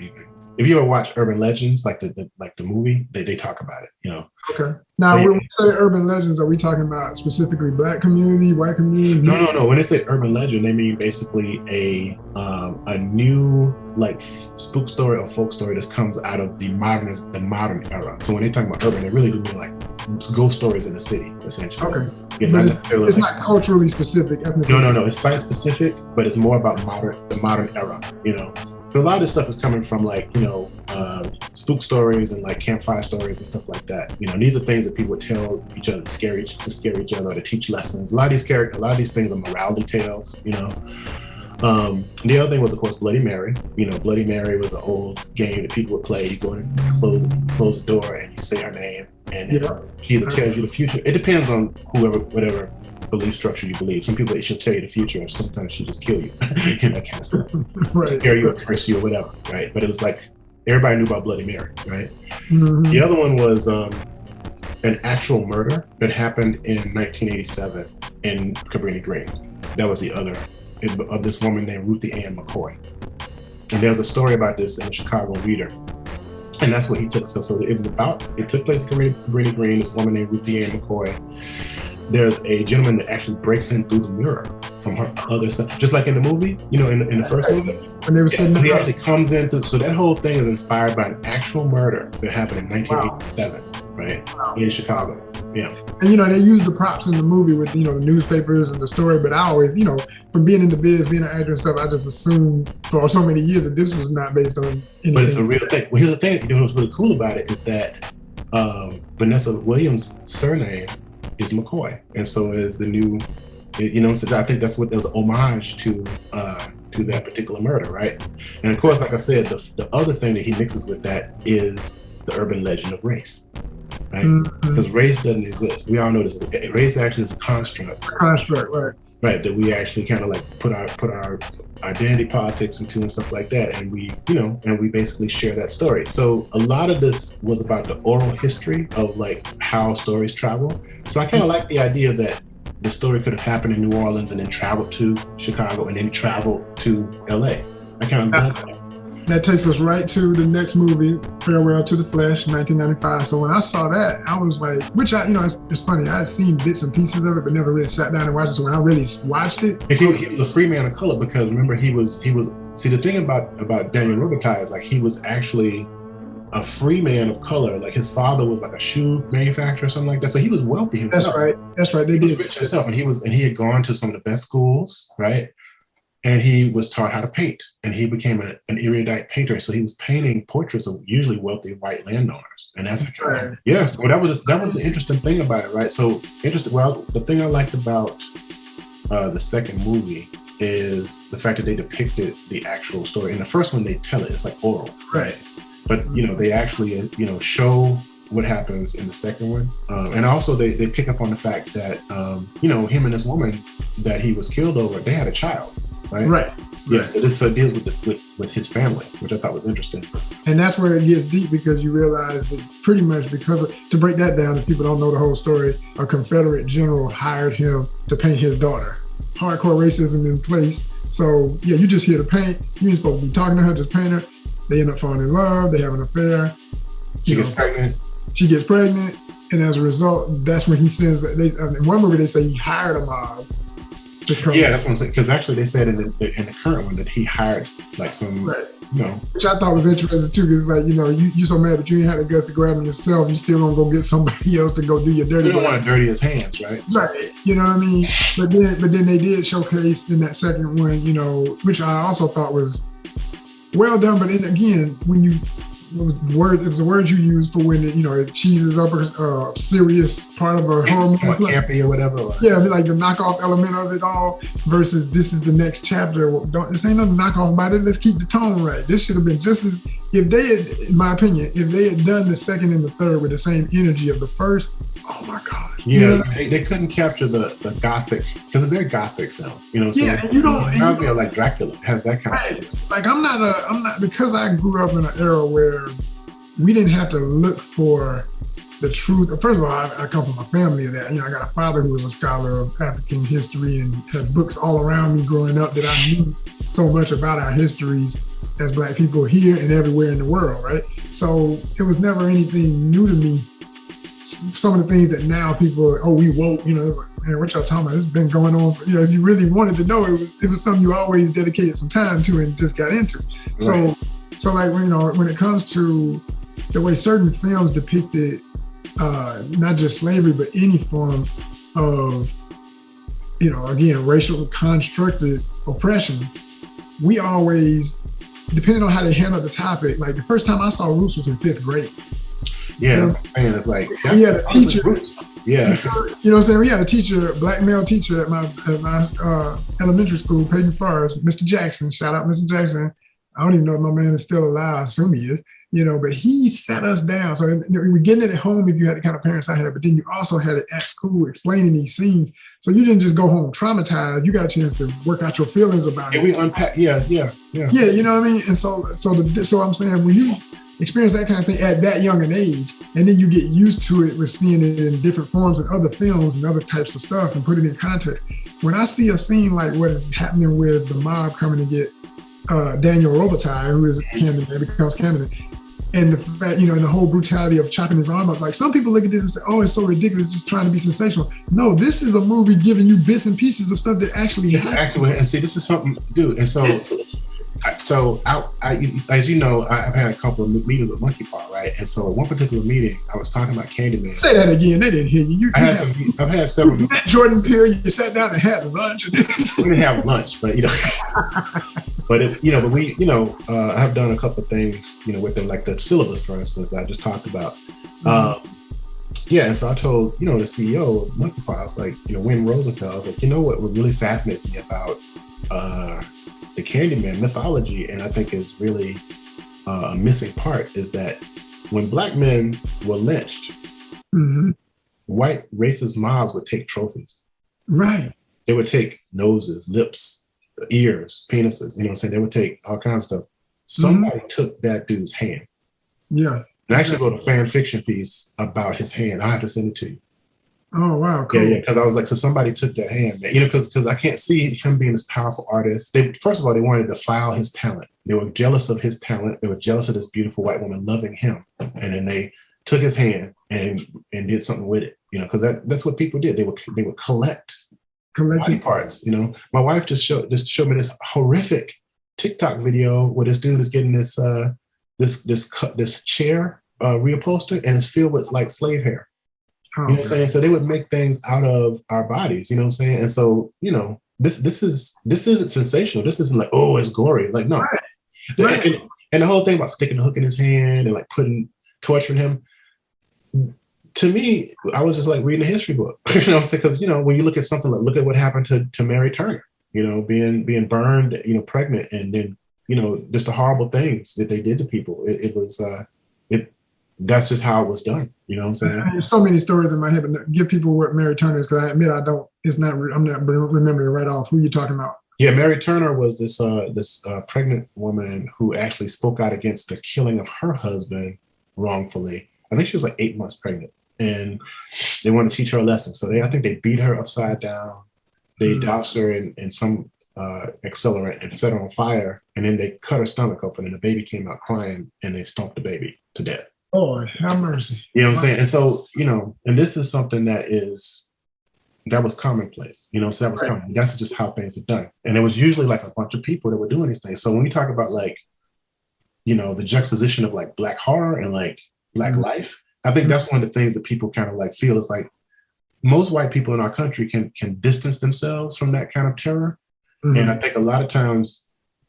if you ever watch Urban Legends, like the movie, they talk about it, you know. Okay. Now, when we say urban legends, are we talking about specifically Black community, white community? No. When they say urban legend, they mean basically a new like spook story or folk story that comes out of the modern era. So when they talk about urban, they really do mean like ghost stories in the city, essentially. Okay. But it's not culturally specific. No. It's site specific, but it's more about the modern era, you know. So a lot of this stuff is coming from like, you know, spook stories and like campfire stories and stuff like that. You know, these are things that people would tell each other to scare each other, to teach lessons. A lot of these things are morality tales, you know. The other thing was, of course, Bloody Mary. You know, Bloody Mary was an old game that people would play. You go and close the door and you say her name, and she either tells you the future. It depends on whatever belief structure you believe. Some people, she'll tell you the future, and sometimes she'll just kill you, and that kind of stuff. Right. Scare you or curse you or whatever, right? But it was like, everybody knew about Bloody Mary, right? Mm-hmm. The other one was an actual murder that happened in 1987 in Cabrini Green. That was the other, of this woman named Ruthie Ann McCoy. And there's a story about this in the Chicago Reader. And that's what he took. So it took place in Cabrini Green, this woman named Ruthie Ann McCoy. There's a gentleman that actually breaks in through the mirror from her other side, just like in the movie, you know, in the first movie. When they were sitting he actually comes in so that whole thing is inspired by an actual murder that happened in 1987, right, in Chicago. Yeah. And, you know, they use the props in the movie with, you know, the newspapers and the story, but I always, you know, from being in the biz, being an actor and stuff, I just assumed for so many years that this was not based on anything. But it's a real thing. Well, here's the thing, you know, what's really cool about it is that Vanessa Williams' surname is McCoy, and so is the new, you know, so I think that's what was an homage to that particular murder, right? And of course, like I said, the other thing that he mixes with that is the urban legend of race, right? Because race doesn't exist. We all know this. Race actually is a construct. Right. Right, that we actually kind of like put our identity politics into and stuff like that, and we basically share that story. So a lot of this was about the oral history of like how stories travel. So I kind of like the idea that the story could have happened in New Orleans and then traveled to Chicago and then traveled to LA. I kind of like that. That takes us right to the next movie, Farewell to the Flesh, 1995. So when I saw that, I was like, it's funny, I had seen bits and pieces of it, but never really sat down and watched it. So when I really watched it. He was a free man of color because remember, see, the thing about Daniel Robitaille is like he was actually a free man of color. Like his father was like a shoe manufacturer or something like that. So he was wealthy himself. That's right. They did. Rich himself, and he had gone to some of the best schools, right? And he was taught how to paint, and he became an erudite painter. So he was painting portraits of usually wealthy white landowners, and that's right. Yes. Well, that was the interesting thing about it, right? So Well, the thing I liked about the second movie is the fact that they depicted the actual story. In the first one, they tell it; it's like oral, right? But you know, they actually show what happens in the second one, and also they pick up on the fact that him and this woman that he was killed over, they had a child. Right. Yes. Yeah, so it deals with his family, which I thought was interesting. And that's where it gets deep because you realize that pretty much to break that down, if people don't know the whole story, a Confederate general hired him to paint his daughter. Hardcore racism in place. So yeah, you just here to paint. You ain't supposed to be talking to her, just paint her. They end up falling in love. They have an affair. She gets pregnant. She gets pregnant, and as a result, that's when he sends. In one movie, they say he hired a mob. Yeah, that's what I'm saying. Because actually, they said in the current one that he hired like some, which I thought was interesting too. Because like you so mad that you ain't had the guts to grab him yourself, you still gonna go get somebody else to go do your dirty. You don't want to dirty his hands, right? Right. You know what I mean? But then they did showcase in that second one, which I also thought was well done. But then again, when it was the word you used for when it cheeses up a serious part of a horror movie, campy or whatever. Yeah, like the knockoff element of it all versus this is the next chapter. This ain't no knockoff about it. Let's keep the tone right. This should have been just as if they had, in my opinion, if they had done the second and the third with the same energy of the first. Oh my God. Yeah, they couldn't capture the gothic because it's a very gothic film. Like Dracula has that kind of thing. Like I'm not because I grew up in an era where we didn't have to look for the truth. First of all, I come from a family of that. I got a father who was a scholar of African history and had books all around me growing up that I knew so much about our histories. as Black people here and everywhere in the world, right? So it was never anything new to me. Some of the things that now people, we woke, like, man, what y'all talking about? It's been going on. If you really wanted to know, it was something you always dedicated some time to and just got into. Right. So like, when it comes to the way certain films depicted not just slavery, but any form of, again, racial constructed oppression, we always, depending on how they handle the topic, like the first time I saw Roots was in 5th grade. Yeah, that's what I'm saying. It's like, we had a teacher. Yeah. You know what I'm saying? We had a teacher, a Black male teacher at my elementary school, Peyton Forest, Mr. Jackson. Shout out, Mr. Jackson. I don't even know if my man is still alive. I assume he is. But he sat us down. So we're getting it at home if you had the kind of parents I had, but then you also had it at school explaining these scenes. So you didn't just go home traumatized. You got a chance to work out your feelings about it. We unpack. Yeah. Yeah, you know what I mean? And so I'm saying, when you experience that kind of thing at that young an age, and then you get used to it with seeing it in different forms in other films and other types of stuff and put it in context. When I see a scene like what is happening with the mob coming to get Daniel Robitaille, who is Candyman, becomes Candyman, and the fact, and the whole brutality of chopping his arm up. Like, some people look at this and say, oh, it's so ridiculous, just trying to be sensational. No, this is a movie giving you bits and pieces of stuff that actually happened. And see, this is something, dude. And so I, as you know, I've had a couple of meetings with Monkey Paw, right? And so at one particular meeting, I was talking about Candyman. Say that again. They didn't hear you. I've had several. You met Jordan Peele. You sat down and had lunch. We didn't have lunch, but but we, I've done a couple of things, with them, like the syllabus, for instance, that I just talked about. And so I told, the CEO of Monkey Paw, I was like, Wynn Rosenfeld, I was like, what really fascinates me about the Candyman mythology, and I think is really a missing part, is that when Black men were lynched, white racist mobs would take trophies. Right. They would take noses, lips, ears, penises, they would take all kinds of stuff. Somebody took that dude's hand. Yeah. And I actually wrote a fan fiction piece about his hand. I have to send it to you. Oh, wow. Cool. Yeah, because I was like, so somebody took that hand, man. Because I can't see him being this powerful artist. First of all, they wanted to defile his talent. They were jealous of his talent. They were jealous of this beautiful white woman loving him. And then they took his hand and did something with it, because that's what people did. They would collect body parts. My wife just showed me this horrific TikTok video where this dude is getting this chair reupholstered, and it's filled with like slave hair. You know what I'm saying? So they would make things out of our bodies, you know what I'm saying? And so, this isn't sensational. This isn't like, oh, it's gory. Like, no. Right. And the whole thing about sticking the hook in his hand and like torturing him, to me, I was just like reading a history book. Because, when you look at something like, look at what happened to Mary Turner, being burned, pregnant, and then, just the horrible things that they did to people. That's just how it was done. You know what I'm saying? There's so many stories in my head, but give people what Mary Turner is, because I admit I'm not remembering right off. Who you talking about? Yeah, Mary Turner was this pregnant woman who actually spoke out against the killing of her husband wrongfully. I think she was like 8 months pregnant, and they wanted to teach her a lesson. So I think they beat her upside down. They doused her in some accelerant and set her on fire, and then they cut her stomach open, and the baby came out crying, and they stomped the baby to death. Oh, have mercy. You know what I'm saying? And so, and this is something that was commonplace, so that was common. That's just how things are done. And it was usually like a bunch of people that were doing these things. So when you talk about like, the juxtaposition of like Black horror and like Black life, I think that's one of the things that people kind of like feel is like most white people in our country can distance themselves from that kind of terror. And I think a lot of times,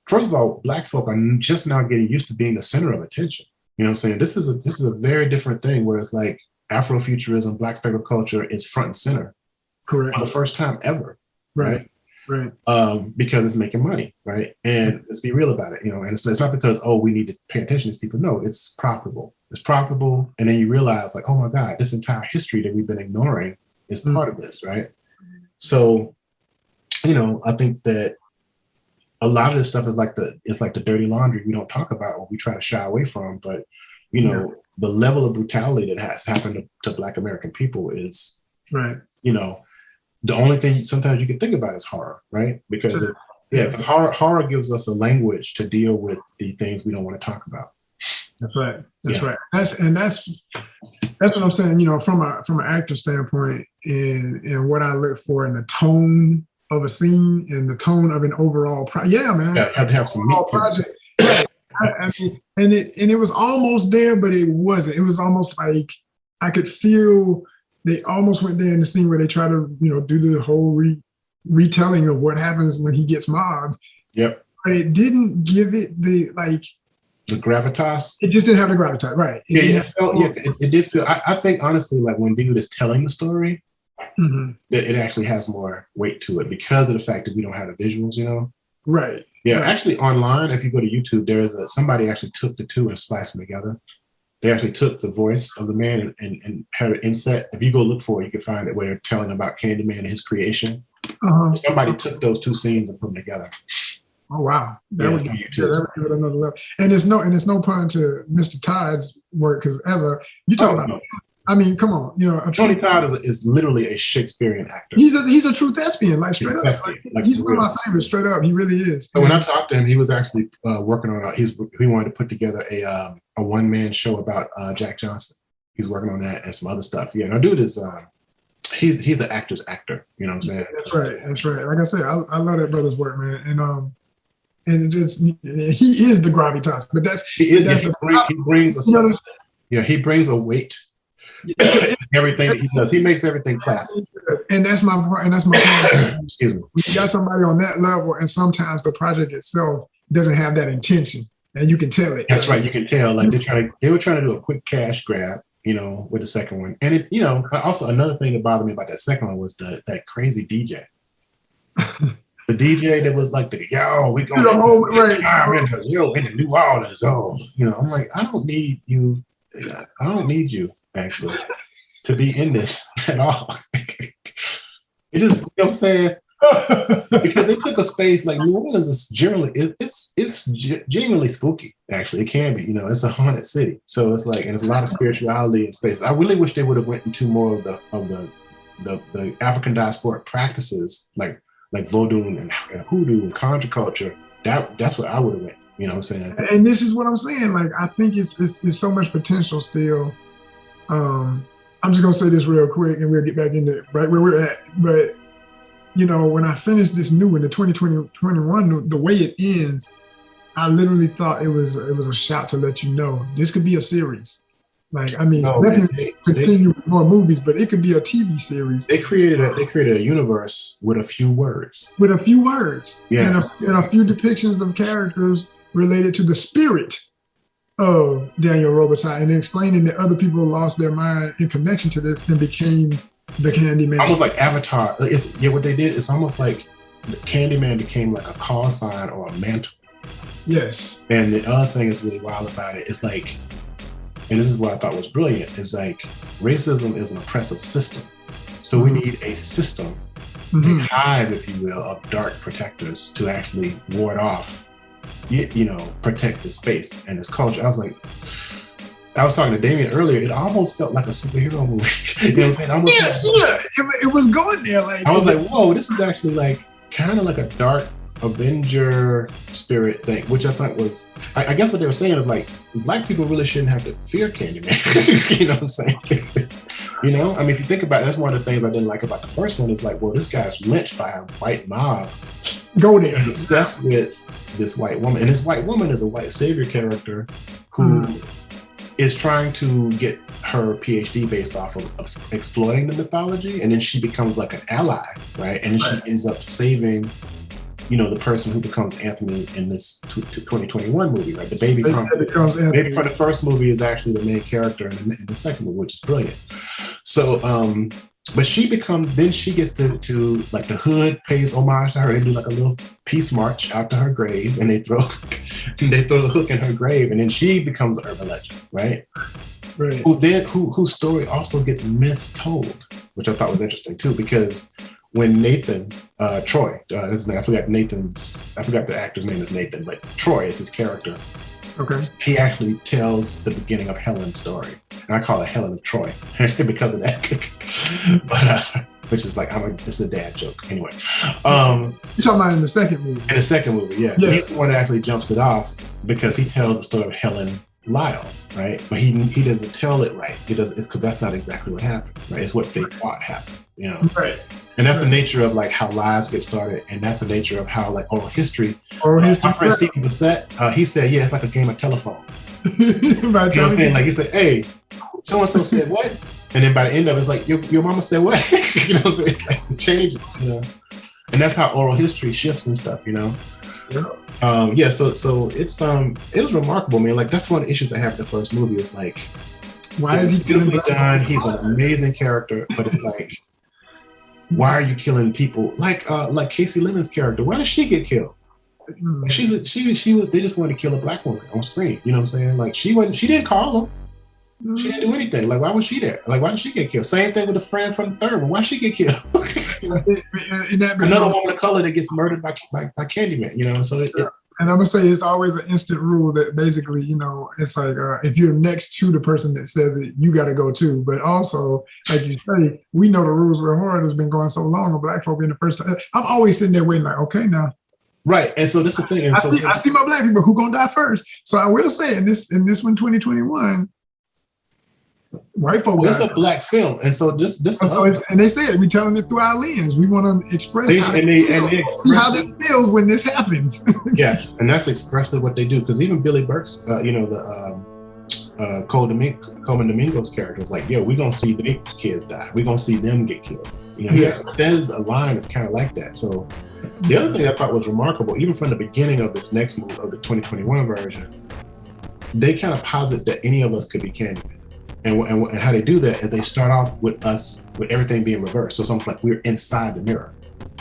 first of all, Black folk are just now getting used to being the center of attention. You know what I'm saying? This is a very different thing, where it's like Afrofuturism, Black spectral culture is front and center. Correct. For the first time ever. Right. Because it's making money, right? And let's be real about it, and it's not because, we need to pay attention to these people. No, it's profitable. It's profitable. And then you realize like, oh my God, this entire history that we've been ignoring is part of this, right? So, I think that a lot of this stuff is like the dirty laundry we don't talk about, or we try to shy away from. But, the level of brutality that has happened to Black American people is, right. The only thing sometimes you can think about is horror, right? Because Yeah, because horror gives us a language to deal with the things we don't want to talk about. That's right. That's right. That's what I'm saying. You know, from an actor standpoint, and what I look for in the tone of a scene and the tone of an overall project. Yeah, man. Yeah, have to have some meat project. Right. I mean, and it was almost there, but it wasn't. It was almost like I could feel they almost went there in the scene where they try to, you know, do the whole retelling of what happens when he gets mobbed. Yep. But it didn't give it the gravitas. It just didn't have the gravitas, right? It did feel. I think honestly, like when dude is telling the story, that it actually has more weight to it because of the fact that we don't have the visuals, you know. Right. Yeah. Right. Actually, online, if you go to YouTube, there is somebody actually took the two and spliced them together. They actually took the voice of the man and had an inset. If you go look for it, you can find it where they're telling about Candyman and his creation. Somebody took those two scenes and put them together. Oh wow, that would give it another level. And it's no pun to Mr. Todd's work because you talk about. I mean, come on, you know, Tony Todd is literally a Shakespearean actor. He's a true thespian, like straight up. He's one of my favorites, straight up. He really is. So when I talked to him, he was actually working on. He wanted to put together a one-man show about Jack Johnson. He's working on that and some other stuff. Yeah, no, dude is he's an actor's actor. You know what I'm saying? That's right. That's right. Like I said, I love that brother's work, man. And just he is the gravitas, but he brings a weight. Everything that he does, he makes everything classy. And that's my point. Excuse me. You got somebody on that level, and sometimes the project itself doesn't have that intention, and you can tell it. That's right. You can tell. Like they were trying to do a quick cash grab, you know, with the second one. And it, you know, also another thing that bothered me about that second one was that crazy DJ. The DJ that was like we going in New Orleans. Oh, you know, I'm like, I don't need you actually to be in this at all. It just, you know what I'm saying? Because they took a space like New Orleans is generally it's genuinely spooky. Actually, it can be. You know, it's a haunted city, so it's like, and there's a lot of spirituality in space. I really wish they would have went into more of the African diaspora practices, like voodoo and hoodoo and conjure culture. That's what I would have went. You know what I'm saying? And this is what I'm saying. Like, I think it's so much potential still. I'm just gonna say this real quick, and we'll get back into it right where we're at. But you know, when I finished this new one, the 2021, the way it ends, I literally thought it was a shot to let you know this could be a series. Like, I mean, definitely continue with more movies, but it could be a TV series. They created a universe with a few words. Yeah. And a few depictions of characters related to the spirit of Daniel Robitaille, and then explaining that other people lost their mind in connection to this and became the Candyman. Almost like Avatar. What they did is almost like the Candyman became like a call sign or a mantle. Yes. And the other thing that's really wild about it is like, and this is what I thought was brilliant, is like racism is an oppressive system. So we need a system, a hive, if you will, of dark protectors to actually ward off, you know, protect the space and this culture. I was talking to Damien earlier, it almost felt like a superhero movie. You know what I'm saying? It was going there. Like, I was like, whoa, this is actually like kind of like a dark Avenger spirit thing, which I thought was, I guess what they were saying is like, Black people really shouldn't have to fear Candyman. You know what I'm saying? You know, I mean, if you think about it, that's one of the things I didn't like about the first one is like, well, this guy's lynched by a white mob. Go there. Obsessed with this white woman. And this white woman is a white savior character who is trying to get her PhD based off of exploiting the mythology. And then she becomes like an ally, right? And then she ends up saving, you know, the person who becomes Anthony in this 2021 movie, right? The baby from the first movie is actually the main character in the second movie, which is brilliant. So, but she gets to like the hood pays homage to her. They do like a little peace march out to her grave, and they throw the hook in her grave, and then she becomes an urban legend, right? Right. Whose story also gets mistold, which I thought was interesting too, because when Nathan, Troy, his name, I forgot the actor's name is Nathan, but Troy is his character. Okay. He actually tells the beginning of Helen's story. And I call it Helen of Troy because of that. which is like, it's a dad joke anyway. You're talking about in the second movie. In the second movie, yeah. He's the one that actually jumps it off because he tells the story of Helen Lyle, right? But he doesn't tell it right. It's because that's not exactly what happened, right? It's what they thought happened, you know? Right. And that's the nature of like how lies get started, and that's the nature of how like oral history. My friend Stephen Bissett, he said, yeah, it's like a game of telephone. You know what I'm saying? Like he said, hey, so and so said what? And then by the end of it, it's like your mama said what? You know what I'm saying? It's like it changes, you know? And that's how oral history shifts and stuff, you know? Yeah. So it's it was remarkable, man. Like that's one of the issues I have with the first movie is like, why is he killing done? He's an amazing character, but it's like, why are you killing people? Like Casey Lemon's character, why did she get killed? She was. They just wanted to kill a black woman on screen. You know what I'm saying? Like she didn't call them. She didn't do anything. Like why was she there? Like why did she get killed? Same thing with the friend from the third one. Why she get killed? Another woman of color that gets murdered by Candyman. You know, so and I'm gonna say it's always an instant rule that basically, you know, it's like if you're next to the person that says it, you got to go too. But also, like you say, we know the rules where horror has been going so long. Of black folk being the first time. I'm always sitting there waiting, like, okay, now. Right, and so this is the thing. I see my black people who gonna die first. So I will say in this one 2021. White folk. Well, it's a black film, and so this and they said we telling it through our lens. We want to express see how this feels when this happens. Yes, and that's expressly what they do. Because even Billy Burke's, you know, the Coleman Domingo's character is like, "Yo, we're gonna see the kids die. We're gonna see them get killed." You know, there's a line that's kind of like that. So the other thing I thought was remarkable, even from the beginning of this next movie, of the 2021 version, they kind of posit that any of us could be Candyman. And how they do that is they start off with us with everything being reversed. So it's almost like we're inside the mirror.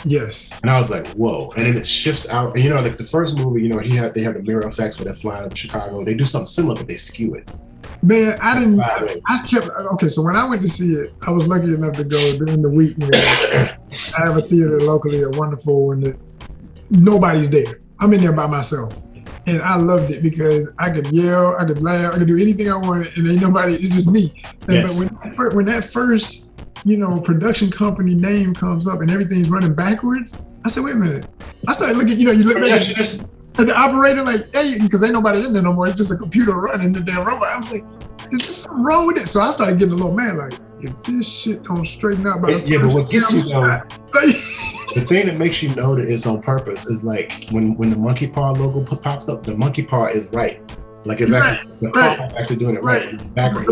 Yes. And I was like, whoa. And then it shifts out. And you know, like the first movie, you know, they have the mirror effects where they're flying over Chicago. They do something similar, but they skew it. Man, okay, so when I went to see it, I was lucky enough to go during the week when I have a theater locally at Wonderful when nobody's there. I'm in there by myself. And I loved it because I could yell, I could laugh, I could do anything I wanted, and ain't nobody, it's just me. But when that first, you know, production company name comes up and everything's running backwards, I said, wait a minute. I started looking, you know, you look back at the operator like, hey, because ain't nobody in there no more, it's just a computer running the damn robot. I was like, is there something wrong with it? So I started getting a little mad, like, if this shit don't straighten out by the but what gets you though, the thing that makes you know that it's on purpose is like when the monkey paw logo pops up, the monkey paw is right. Like it's actually doing it right. Backward,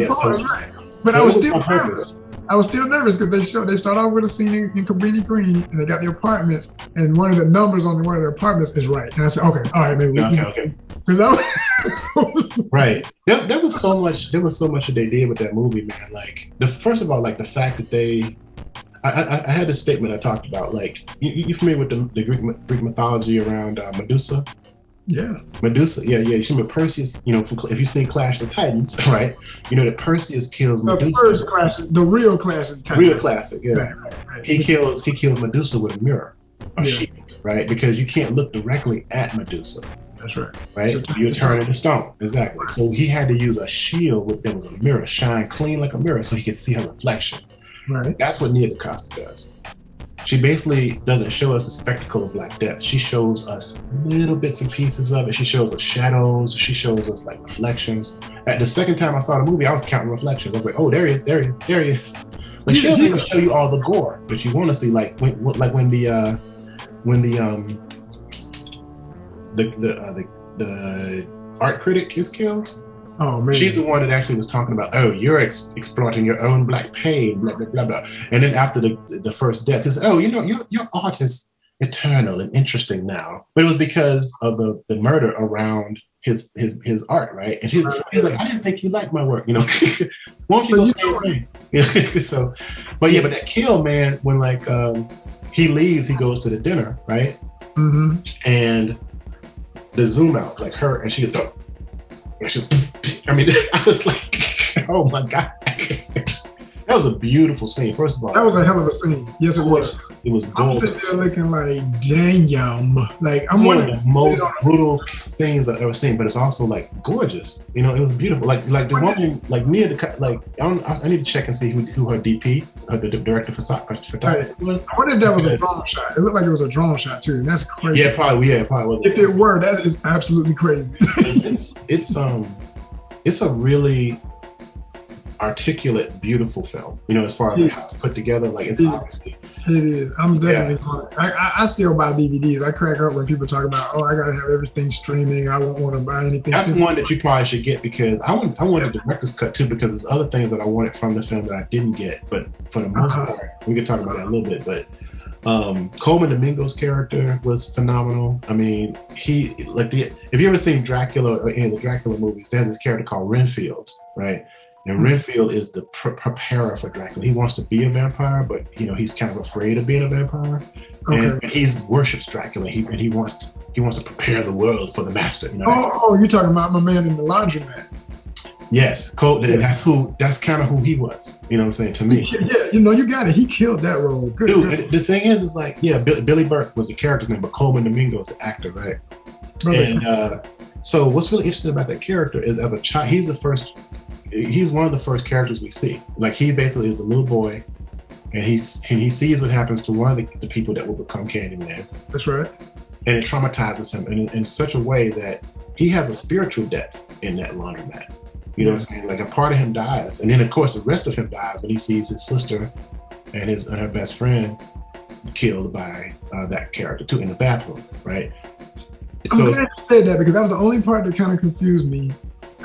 But I was still nervous. I was still nervous because they start off with a scene in Cabrini Green and they got the apartments and one of the numbers on one of the apartments is right. And I said, okay, all right, maybe okay. Right. There was so much that they did with that movie, man. Like first of all, like the fact that I had a statement I talked about, like, you familiar with the Greek mythology around Medusa? Yeah. Medusa, yeah. You see, Perseus, you know, if you've seen Clash of the Titans, right? You know that Perseus kills Medusa. The first Clash, the real Clash of the Titans. Real classic, yeah. Right. He kills Medusa with a mirror, a shield, right? Because you can't look directly at Medusa. That's right. Right? You turn into stone. Exactly. So he had to use a shield that was a mirror, shine clean like a mirror so he could see her reflection. Right. That's what NIA DaCOSTA does. She basically doesn't show us the spectacle of Black Death. She shows us little bits and pieces of it. She shows us shadows. She shows us like reflections. At the second time I saw the movie, I was counting reflections. I was like, oh, there he is. But she doesn't even show you all the gore that you want to see. Like when the art critic is killed. Oh man, she's the one that actually was talking about, oh, you're exploiting your own Black pain, blah blah blah blah. And then after the first death, it's, oh, you know, your art is eternal and interesting now. But it was because of the murder around his art, right? And he's like, I didn't think you liked my work, you know. Why don't you go stay the same? So, but that kill, man, when like he leaves, he goes to the dinner, right? Mm-hmm. And the zoom out, like her, and she just go. I mean, I was like, oh my God. That was a beautiful scene, first of all. That was a hell of a scene. Yes, it was. it was I'm gorgeous. sitting there looking like, damn. Like, I'm one one of the most brutal scenes I've ever seen, but it's also like gorgeous. You know, it was beautiful. Like the woman, like NIA DaCosta, like I need to check and see who her DP, the director for photography was. I wonder if that was a drone shot. It looked like it was a drone shot too, and that's crazy. Yeah, it probably was. If it were, that is absolutely crazy. It's a really articulate, beautiful film. You know, as far as how it's put together, like it's obviously. It is. I'm definitely. I still buy DVDs. I crack up when people talk about, oh, I gotta have everything streaming. I won't want to buy anything. That's the one that you probably should get, because I wanted the director's cut too, because there's other things that I wanted from the film that I didn't get. But for the most part, we could talk about that a little bit. But Coleman Domingo's character was phenomenal. I mean, if you ever seen Dracula or any of the Dracula movies, there's this character called Renfield, right? And Renfield is the preparer for Dracula. He wants to be a vampire, but you know he's kind of afraid of being a vampire. Okay. And he worships Dracula. And he wants to prepare the world for the master. You know you're talking about my man in the laundromat. Yes, that's kind of who he was. You know what I'm saying, to me. Yeah, you got it. He killed that role. Good. The thing is like, Billy Burke was the character's name, but Coleman Domingo is the actor, right? Really? And so what's really interesting about that character is, as a child, he's one of the first characters we see. Like, he basically is a little boy, and he sees what happens to one of the people that will become Candyman. That's right. And it traumatizes him in such a way that he has a spiritual death in that laundromat. You know what I'm saying? Like, a part of him dies, and then of course the rest of him dies when he sees his sister and her best friend killed by that character too, in the bathroom, right? I'm glad you said that, because that was the only part that kind of confused me.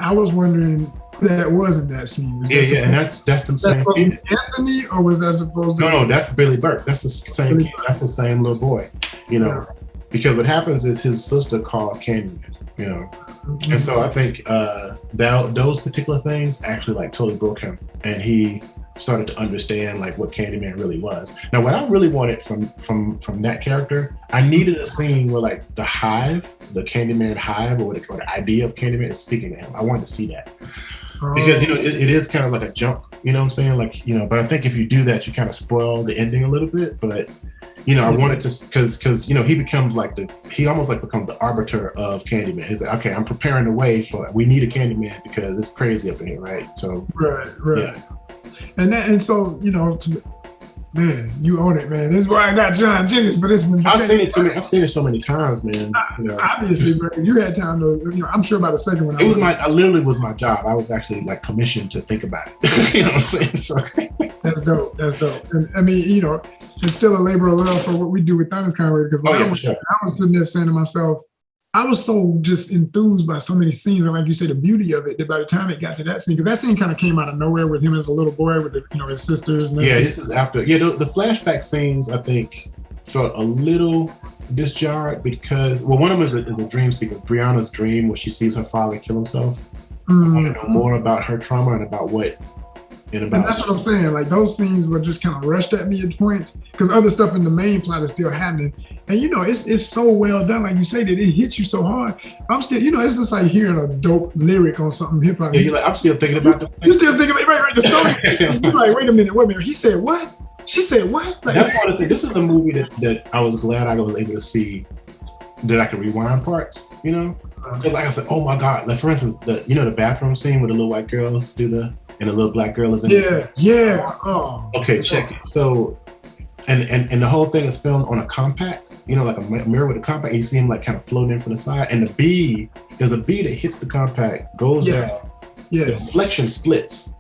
I was wondering. That wasn't that scene. And that's the same kid. Anthony, or was that supposed to? No, that's Billy Burke. That's the same kid. That's the same little boy. You know, because what happens is his sister calls Candyman. You know, and so I think those particular things actually like totally broke him, and he started to understand like what Candyman really was. Now, what I really wanted from that character, I needed a scene where like the hive, the Candyman hive, or the idea of Candyman is speaking to him. I wanted to see that. Because, you know, it is kind of like a jump, you know what I'm saying? Like, you know, but I think if you do that, you kind of spoil the ending a little bit. But, you know, I wanted to, because, you know, he becomes like he almost like becomes the arbiter of Candyman. He's like, okay, I'm preparing the way we need a Candyman because it's crazy up in here, right? So, right. Yeah. And so, you know, man, you own it, man. This is why I got John Jennings for this one. I've seen it so many times, man. You know. Obviously, bro, you had time to, you know, I'm sure about the second one. I literally was my job. I was actually like commissioned to think about it. You know what I'm saying? So. That's dope. And I mean, you know, it's still a labor of love for what we do with UNTITLED, because I was sitting there saying to myself, I was so just enthused by so many scenes, and like you said, the beauty of it, that by the time it got to that scene, because that scene kind of came out of nowhere with him as a little boy with his sisters. And this is after. Yeah, the flashback scenes, I think, felt a little disjarred because, well, one of them is a dream sequence, Brianna's dream, where she sees her father kill himself. I want to know more about her trauma and about what. And that's what I'm saying. Like, those scenes were just kind of rushed at me at points, because other stuff in the main plot is still happening. And you know, it's so well done, like you say, that it hits you so hard. I'm still, you know, it's just like hearing a dope lyric on something hip hop. Yeah, you're like, I'm still thinking about the. You're still thinking about right. The song. You're like, wait a minute. He said what? She said what? Like, that's one of the things. This is a movie that I was glad I was able to see, that I could rewind parts. You know, because like I said, oh my god. Like, for instance, the bathroom scene where the little white girls do and the little black girl is in Oh. Okay, check it. So, and the whole thing is filmed on a compact, you know, like a mirror with a compact, and you see him like kind of floating in from the side, and there's a bee that hits the compact, goes down, the reflection splits,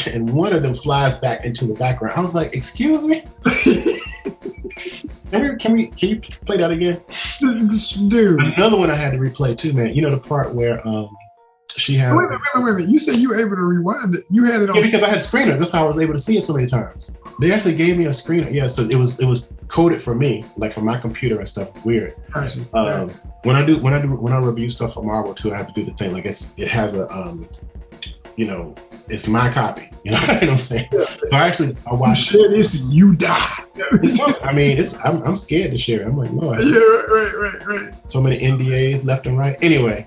and one of them flies back into the background. I was like, excuse me? Can you play that again? Dude. Another one I had to replay too, man. You know, the part where she has. Wait a minute. You said you were able to rewind it. You had it on. Yeah, because I had a screener. That's how I was able to see it so many times. They actually gave me a screener. Yeah, so it was coded for me, like for my computer and stuff. Weird. When I review stuff for Marvel too, I have to do the thing. Like it has a you know, it's my copy. You know what I'm saying? Yeah. So I watched. You share this and you die. I mean, I'm scared to share it. I'm like, no. Right. So many NDAs left and right. Anyway,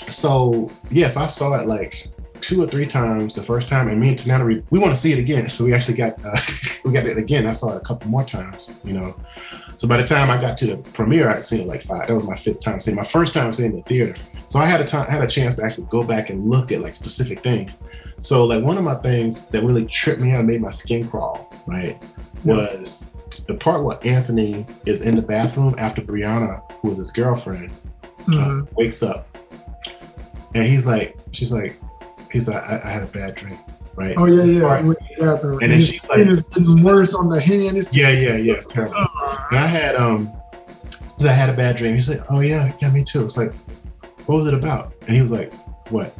so yes, I saw it like 2 or 3 times the first time, and me and Tanana, we want to see it again. So we actually got it again. I saw it a couple more times, you know. So by the time I got to the premiere, I'd seen it like 5. That was my 5th time seeing it. My first time seeing it in the theater. So I had a chance to actually go back and look at like specific things. So like one of my things that really tripped me out and made my skin crawl, right, was the part where Anthony is in the bathroom after Brianna, who is his girlfriend, wakes up, and she's like, I had a bad dream, right? Oh yeah. Right. And then she's like, it's getting worse on the hand. Yeah, it's terrible. And I had a bad dream. He's like, oh yeah, me too. It's like, what was it about? And he was like, what?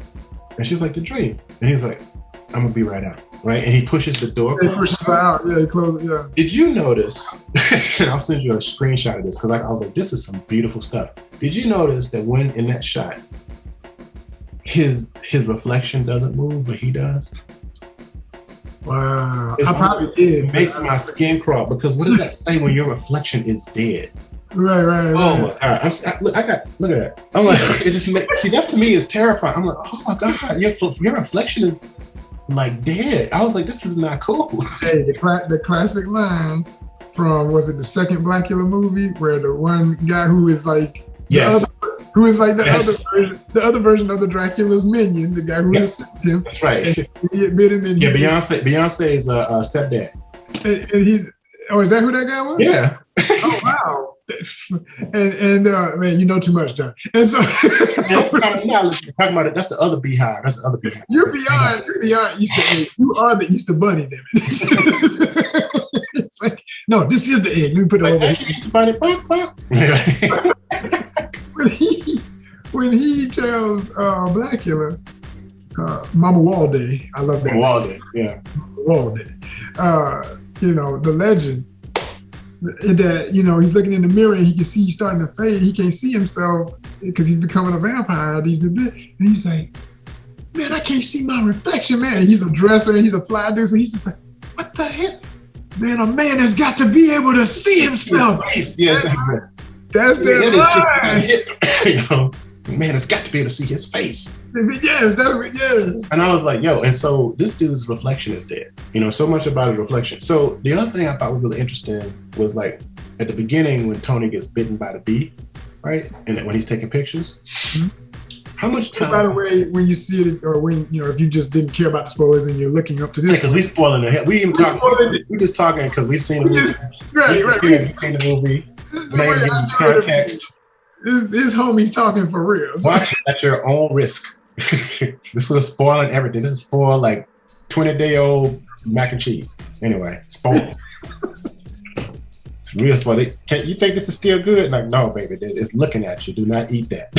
And she was like, the dream. And he's like, I'm gonna be right out, right? And he pushes the door. He pushes her out. Yeah, he closes it. Yeah. Did you notice? And I'll send you a screenshot of this because I was like, this is some beautiful stuff. Did you notice that when in that shot, his reflection doesn't move, but he does? Wow, I probably did. It makes my skin crawl because what does that say when your reflection is dead? Right. Oh my God! Look at that. I'm like, it just see that to me is terrifying. I'm like, oh my God, your reflection is like dead. I was like, this is not cool. Hey, the classic line from, was it the second Blackula movie where the one guy who is like who is like the other version of the Dracula's minion, the guy who assists him. That's right. He admitted him. Yeah, Beyonce's stepdad. And he's, oh, is that who that guy was? Yeah. Oh wow. And man, you know too much, John. And so now talking about it, that's the other beehive. You're beyond Easter egg. You are the Easter bunny, damn it. It's like, no, this is the egg. Let me put it over here. Easter bunny. When he tells Blackula, Mama Walday, I love that. Walday, yeah. Walday. You know, the legend that, you know, he's looking in the mirror and he can see he's starting to fade. He can't see himself because he's becoming a vampire. And he's like, man, I can't see my reflection, man. He's a dresser and he's a fly dude. So he's just like, what the hell? Man, a man has got to be able to see himself. Yeah, exactly. That's the line. You know, man, it's got to be able to see his face. Yes. And I was like, yo, and so this dude's reflection is dead. You know, so much about his reflection. So the other thing I thought was really interesting was like at the beginning when Tony gets bitten by the bee, right? And when he's taking pictures. Mm-hmm. How much time? By the way, when you see it, or when, you know, if you just didn't care about the spoilers and you're looking up to this. Yeah, because we're spoiling the hell. We're just talking because we've seen the movie. Right. We've seen the movie. Maybe in context. This homie's talking for real. So. Watch it at your own risk. This was spoiling everything. This is spoil like 20-day-old mac and cheese. Anyway, spoil. It's real spoil. You think this is still good? Like, no, baby. It's looking at you. Do not eat that.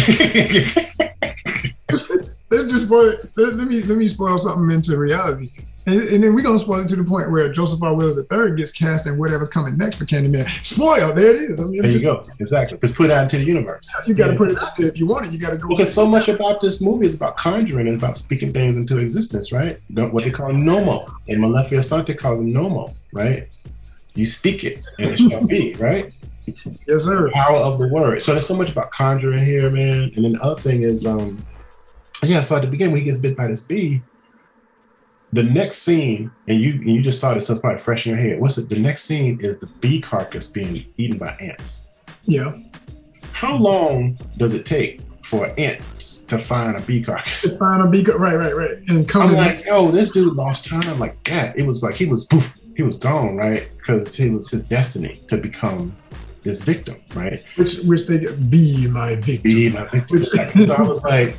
Let's just spoil it. Let me spoil something into reality. And then we're going to spoil it to the point where Joseph R. Wheeler III gets cast in whatever's coming next for Candyman. Spoil, there it is. I mean, there you go. Exactly. Just put it out into the universe. You got to put it out there. If you want it, you got to go. Because so much about this movie is about conjuring. It's about speaking things into existence, right? What they call nomo. And Malefica Sante calls it nomo, right? You speak it and it shall be, right? Yes, sir. The power of the word. So there's so much about conjuring here, man. And then the other thing is, so at the beginning when he gets bit by this bee, the next scene, and you just saw this, so it's probably fresh in your head. The next scene is the bee carcass being eaten by ants. Yeah. How long does it take for ants to find a bee carcass? Right. And I'm like, yo, this dude lost time like that. It was like he was gone, right? Because it was his destiny to become this victim, right? Which they get, be my victim. So I was like,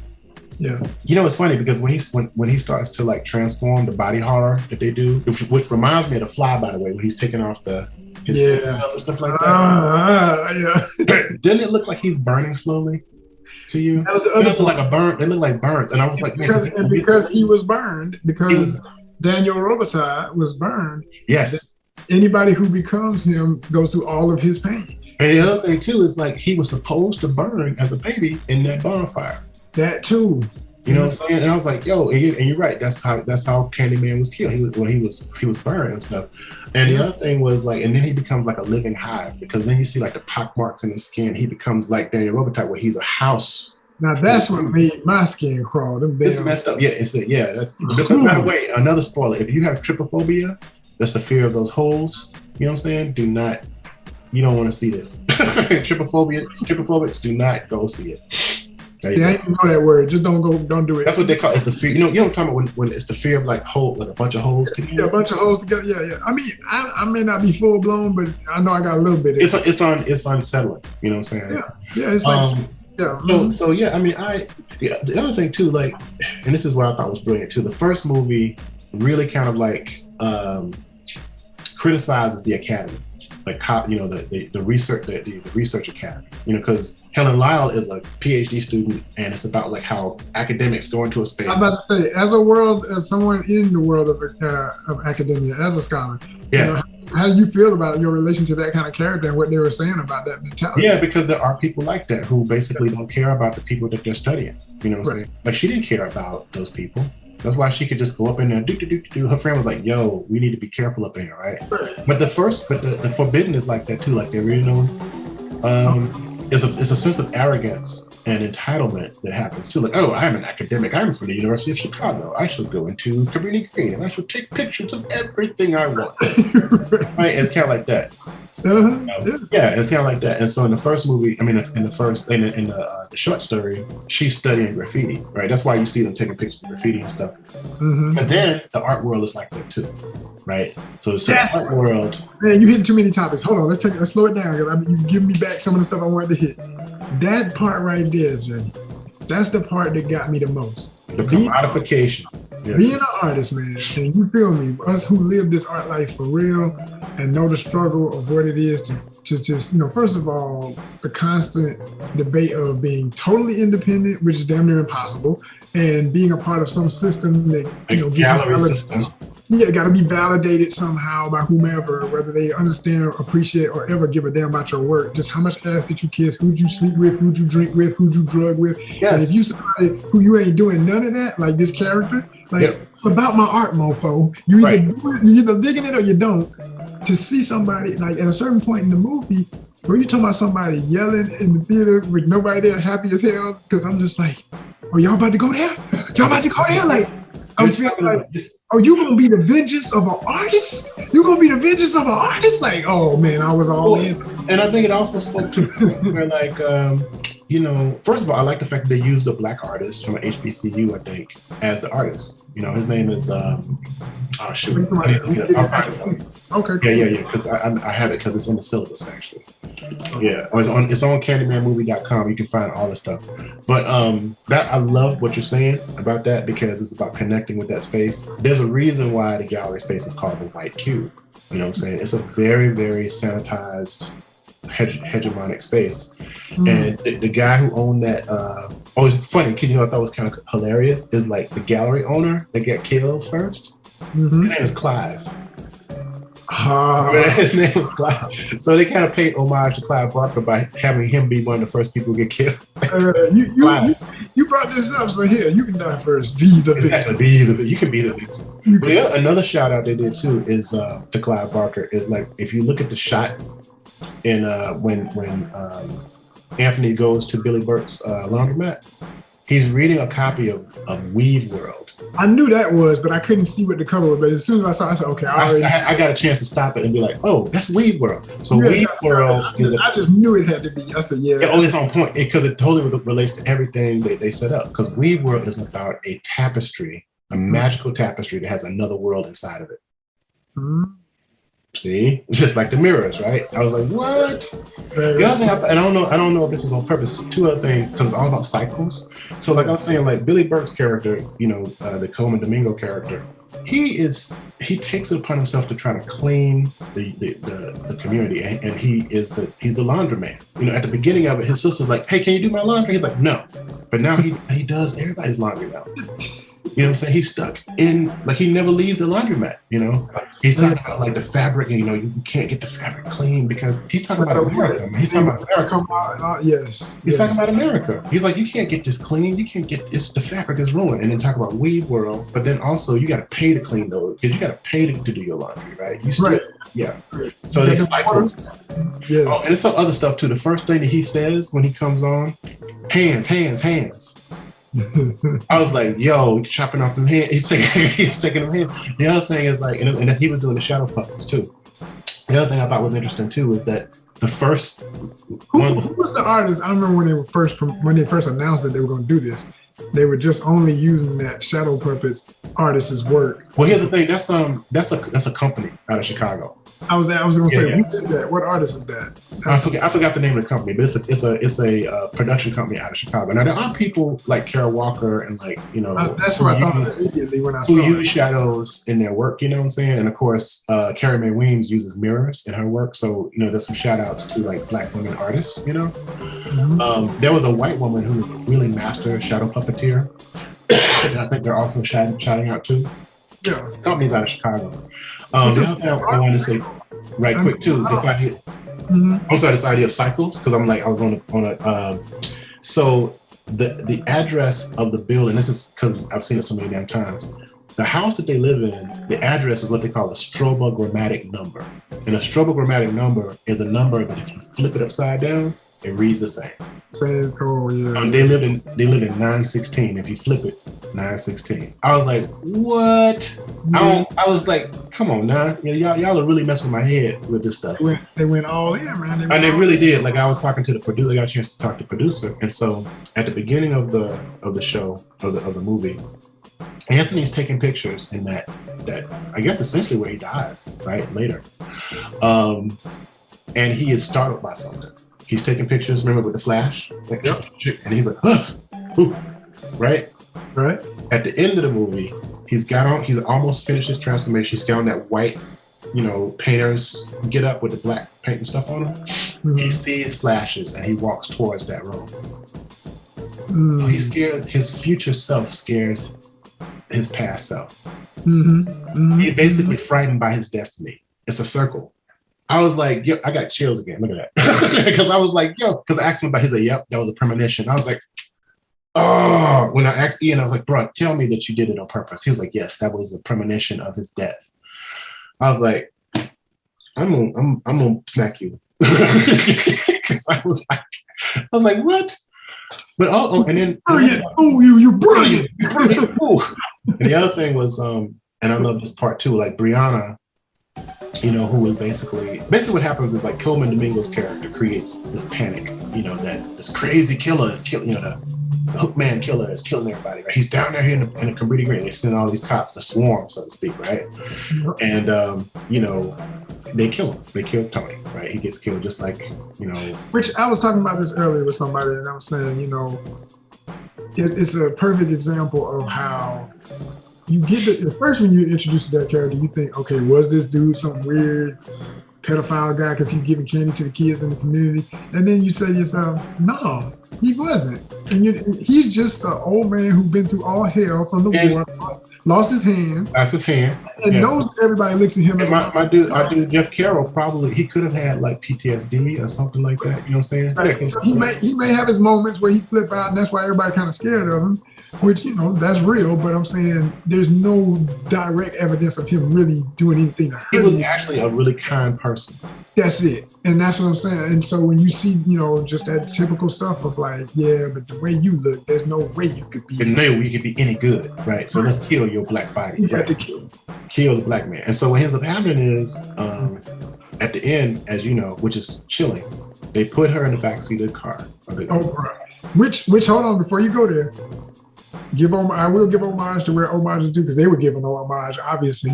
yeah. You know, it's funny because when he starts to like transform the body horror that they do, which reminds me of The Fly, by the way, when he's taking off his fingernails and stuff like that. Yeah. Didn't it look like he's burning slowly to you? That was the other like a burn. They look like burns, and I was like, because he was burned, because Daniel Robitaille was burned. Yes. Anybody who becomes him goes through all of his pain. And the other thing too is like he was supposed to burn as a baby in that bonfire. That too. You know what I'm saying? And I was like, yo, and you're right. That's how Candyman was killed. He was burned and stuff. And the other thing was like, and then he becomes like a living hive, because then you see like the pock marks in his skin. He becomes like Daniel Robitaille, where he's a house Now that's what made my skin crawl. It's messed up. Yeah, that's by the way, another spoiler. If you have trypophobia, that's the fear of those holes. You know what I'm saying? You don't want to see this. Trypophobics do not go see it. I didn't know that word. Just don't do it. That's what they call it. It's the fear. You know what I'm talking about when it's the fear of like a bunch of holes together. Yeah, a bunch of holes together. Yeah. I mean, I may not be full blown, but I know I got a little bit of it. It's unsettling. You know what I'm saying? Yeah. It's like So yeah, I mean, the other thing too, like, and this is what I thought was brilliant too. The first movie really kind of like criticizes the academy, like the research academy. You know, because Helen Lyle is a PhD student, and it's about like how academics go into a space. I'm about to say, as someone in the world of academia, as a scholar, how do you feel about your relation to that kind of character and what they were saying about that mentality? Yeah, because there are people like that who basically don't care about the people that they're studying. You know what I'm saying? Like, she didn't care about those people. That's why she could just go up in there, do. Her friend was like, "Yo, we need to be careful up in here, right?" But the forbidden is like that too. Like, they really know. It's a sense of arrogance and entitlement that happens too. Like, oh, I'm an academic. I'm from the University of Chicago. I shall go into Cabrini Green and I shall take pictures of everything I want. Right? It's kind of like that. Yeah, it's kind of like that. And so in the first movie, I mean, in the short story, she's studying graffiti, right? That's why you see them taking pictures of graffiti and stuff. But then the art world is like that too, right? So the art world. Man, you hitting too many topics. Hold on, let's slow it down. You give me back some of the stuff I wanted to hit. That part right there, Jay, that's the part that got me the most. The commodification. Being an artist, man, and you feel me, us who live this art life for real and know the struggle of what it is to just, first of all, the constant debate of being totally independent, which is damn near impossible, and being a part of some system that, gallery system. Yeah, got to be validated somehow by whomever, whether they understand, appreciate, or ever give a damn about your work. Just how much ass did you kiss, who'd you sleep with, who'd you drink with, who'd you drug with. Yes. And if you somebody who you ain't doing none of that, like this character, it's about my art, mofo. You either digging it or you don't. To see somebody, like at a certain point in the movie, where you talking about somebody yelling in the theater with nobody there happy as hell, because I'm just like, oh, y'all about to go there? Y'all about to go there? Like, I'm feeling like, you gonna be the vengeance of an artist? You gonna be the vengeance of an artist? Like, oh man, I was all in. And I think it also spoke to where, like, first of all, I like the fact that they used a Black artist from HBCU, I think, as the artist. His name is Okay. Yeah. Because I have it because it's in the syllabus actually. Yeah, it's on CandymanMovie.com. You can find all the stuff. But that I love what you're saying about that, because it's about connecting with that space. There's a reason why the gallery space is called the White Cube. You know what I'm saying? It's a very, very sanitized, hegemonic space. And the guy who owned that, it's funny, kid, I thought was kind of hilarious, is like the gallery owner that got killed first. His name is Clive. His name was Clive. So they kind of paid homage to Clive Barker by having him be one of the first people to get killed. You brought this up, so here, you can die first. Be the victim. Be the victim. You can be the victim. But yeah, another shout out they did too is to Clive Barker is, like, if you look at the shot in when Anthony goes to Billy Burke's laundromat, he's reading a copy of Weave World. I knew that was, but I couldn't see what the cover was. But as soon as I saw it, I said, okay. I got a chance to stop it and be like, oh, that's Weave World. So Weave World I just knew it had to be. I said, yeah. It's on point, because it totally relates to everything they set up. Because Weave World is about a tapestry, a magical tapestry that has another world inside of it. See, just like the mirrors, right? I was like, what? The other thing, and I don't know if this was on purpose. Two other things, because it's all about cycles. So, like I was saying, like Billy Burke's character, the Coleman Domingo character, he takes it upon himself to try to clean the community, and he's the laundromat. At the beginning of it, his sister's like, "Hey, can you do my laundry?" He's like, "No," but now he does everybody's laundry now. You know what I'm saying? He's stuck in, like, he never leaves the laundromat, you know? He's talking about, like, the fabric, and, you know, you can't get the fabric clean because he's talking about America, man. He's talking about America. Yes. He's talking about America. He's like, you can't get this clean. You can't get this, the fabric is ruined. And then talk about weed world, but then also you got to pay to clean those because you got to pay to do your laundry, right? You still, yeah. So there's cycles. Yeah. Oh, and there's some other stuff too. The first thing that he says when he comes on, hands, hands, hands. I was like, yo, he's chopping off them hands. He's taking them hands. The other thing is like, and he was doing the shadow puppets too. The other thing I thought was interesting too is that the first who was the artist? I remember when they first announced that they were going to do this. They were just only using that shadow puppets artist's work. Well, here's the thing. That's a company out of Chicago. I was going to say, who is that? What artist is that? I forgot the name of the company, but it's a production company out of Chicago. Now there are people like Carol Walker and like, you know, that's what I thought immediately when I saw who use shadows in their work. You know what I'm saying? And of course, Carrie Mae Weems uses mirrors in her work. So you know, there's some shout outs to like Black women artists. You know, there was a white woman who was a really master shadow puppeteer, and I think they're also shouting out too. Yeah, companies out of Chicago. The other thing I wanted to say right quick too, this idea. I'm sorry, this idea of cycles, because I'm like, I was on a so the address of the building, this is because I've seen it so many damn times. The house that they live in, the address is what they call a strobogrammatic number. And a strobogrammatic number is a number that if you flip it upside down, it reads the same. Same code, yeah. They live in 916. If you flip it, 916. I was like, what? I was like, come on now, y'all are really messing with my head with this stuff. They went all in, man. They really did. Like I was talking to the producer. I got a chance to talk to the producer, and so at the beginning of the show of the movie, Anthony's taking pictures in that I guess essentially where he dies, right later, and he is startled by something. He's taking pictures, remember, with the flash? Like, yep. And he's like, right? Right. At the end of the movie, he's almost finished his transformation. He's got on that white, you know, painter's get up with the black paint and stuff on him. Mm-hmm. He sees flashes and he walks towards that room. Mm-hmm. He's scared, his future self scares his past self. Mm-hmm. Mm-hmm. He's basically frightened by his destiny. It's a circle. I was like, yo, I got chills again. Look at that. Because I was like, yo, because I asked him about, he's like, yep, that was a premonition. I was like, oh, when I asked Ian, I was like, bro, tell me that you did it on purpose. He was like, yes, that was a premonition of his death. I was like, I'm gonna smack you. Because I was like, what? But and then brilliant. You're brilliant. And the other thing was, and I love this part too, like Brianna, you know, who is basically what happens is like Kilman Domingo's character creates this panic, you know, that this crazy killer is killing, you know, the hookman killer is killing everybody, right? He's down there here in the Cabrini Green. They send all these cops, the swarm, so to speak, right? And, you know, they kill him. They kill Tony, right? He gets killed just like, you know. Which I was talking about this earlier with somebody, and I was saying, you know, it's a perfect example of how you get the first when you introduce that character, you think, okay, was this dude some weird pedophile guy because he's giving candy to the kids in the community? And then you say to yourself, no, he wasn't. And he's just an old man who's been through all hell from the war, lost his hand. Lost his hand. And knows everybody looks at him as my dude, Jeff Carroll, probably, he could have had like PTSD or something like that. You know what I'm saying? Right. So he may have his moments where he flip out, and that's why everybody kind of scared of him. Which, you know, that's real, but I'm saying there's no direct evidence of him really doing anything to hurt. He was actually a really kind person. That's it. And that's what I'm saying. And so when you see, you know, just that typical stuff of like, yeah, but the way you look, there's no way you could be. There's no way you could be any good, right? So let's kill your black body. You have to kill the black man. And so what ends up happening is, at the end, as you know, which is chilling, they put her in the backseat of the car. Which hold on, before you go there, I will give homage to where homage is due, because they were giving no homage, obviously.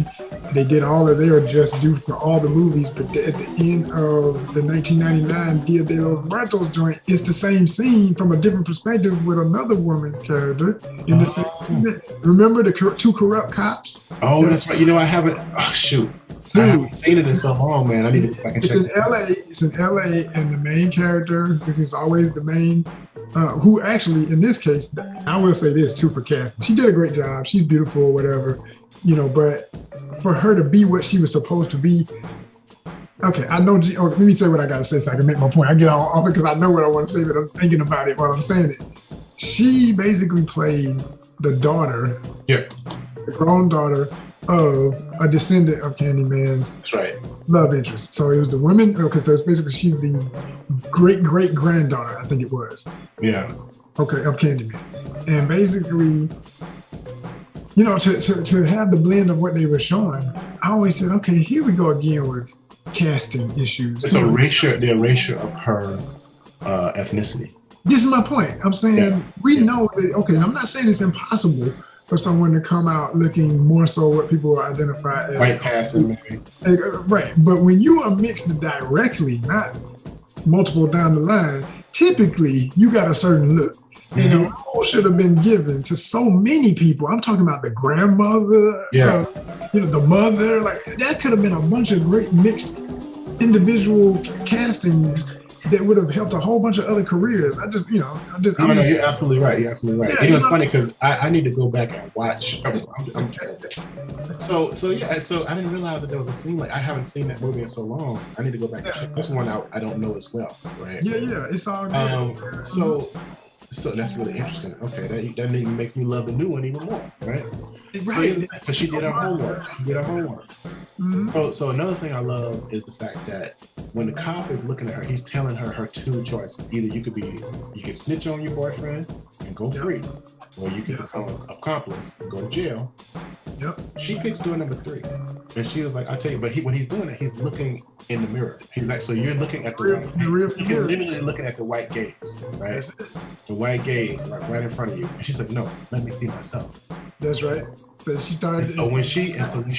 They did all of their just due for all the movies, but at the end of the 1999 Dia de los Muertos joint, it's the same scene from a different perspective with another woman character in the same scene. Remember the two corrupt cops? Oh, that's right. You know, I haven't, oh shoot. I haven't seen it in so long, man. I need to go back and check it. It's in LA, and the main character, because he's always the main, who actually, in this case, I will say this too for casting. She did a great job. She's beautiful or whatever, but for her to be what she was supposed to be, okay, I know. Let me say what I got to say so I can make my point. I get all off it because I know what I want to say, but I'm thinking about it while I'm saying it. She basically played the daughter, the grown daughter of a descendant of Candyman's love interest. So it was the woman. Okay, so it's basically she's the great granddaughter, I think it was. Yeah. Okay, of Candyman, and basically, to have the blend of what they were showing, I always said, okay, here we go again with casting issues. It's the erasure of her ethnicity. This is my point. I'm saying we know that. Okay, I'm not saying it's impossible for someone to come out looking more so what people identify as white passing, maybe. Right, but when you are mixed directly, not multiple down the line, typically you got a certain look. And the role should have been given to so many people. I'm talking about the grandmother, the mother. Like that could have been a bunch of great mixed individual castings that would have helped a whole bunch of other careers. You're absolutely right. You're absolutely right. Yeah, it's funny because I need to go back and watch. So I didn't realize that there was a scene like I haven't seen that movie in so long. I need to go back and check this one out. I don't know as well, right? Yeah, it's all good. So that's really interesting. Okay, that even makes me love the new one even more, right? Right. Because she did her homework. So another thing I love is the fact that when the cop is looking at her, he's telling her two choices. Either you can snitch on your boyfriend and go free, or you can become an accomplice and go to jail. Yep. She picks door number 3, and she was like, "I'll tell you." But when he's doing it, he's looking in the mirror. He's like, "So you're looking at the white? You're literally looking at the white gaze, right? The white gaze, like right in front of you." And she's like, "No, let me see myself." That's right. So she started. So when she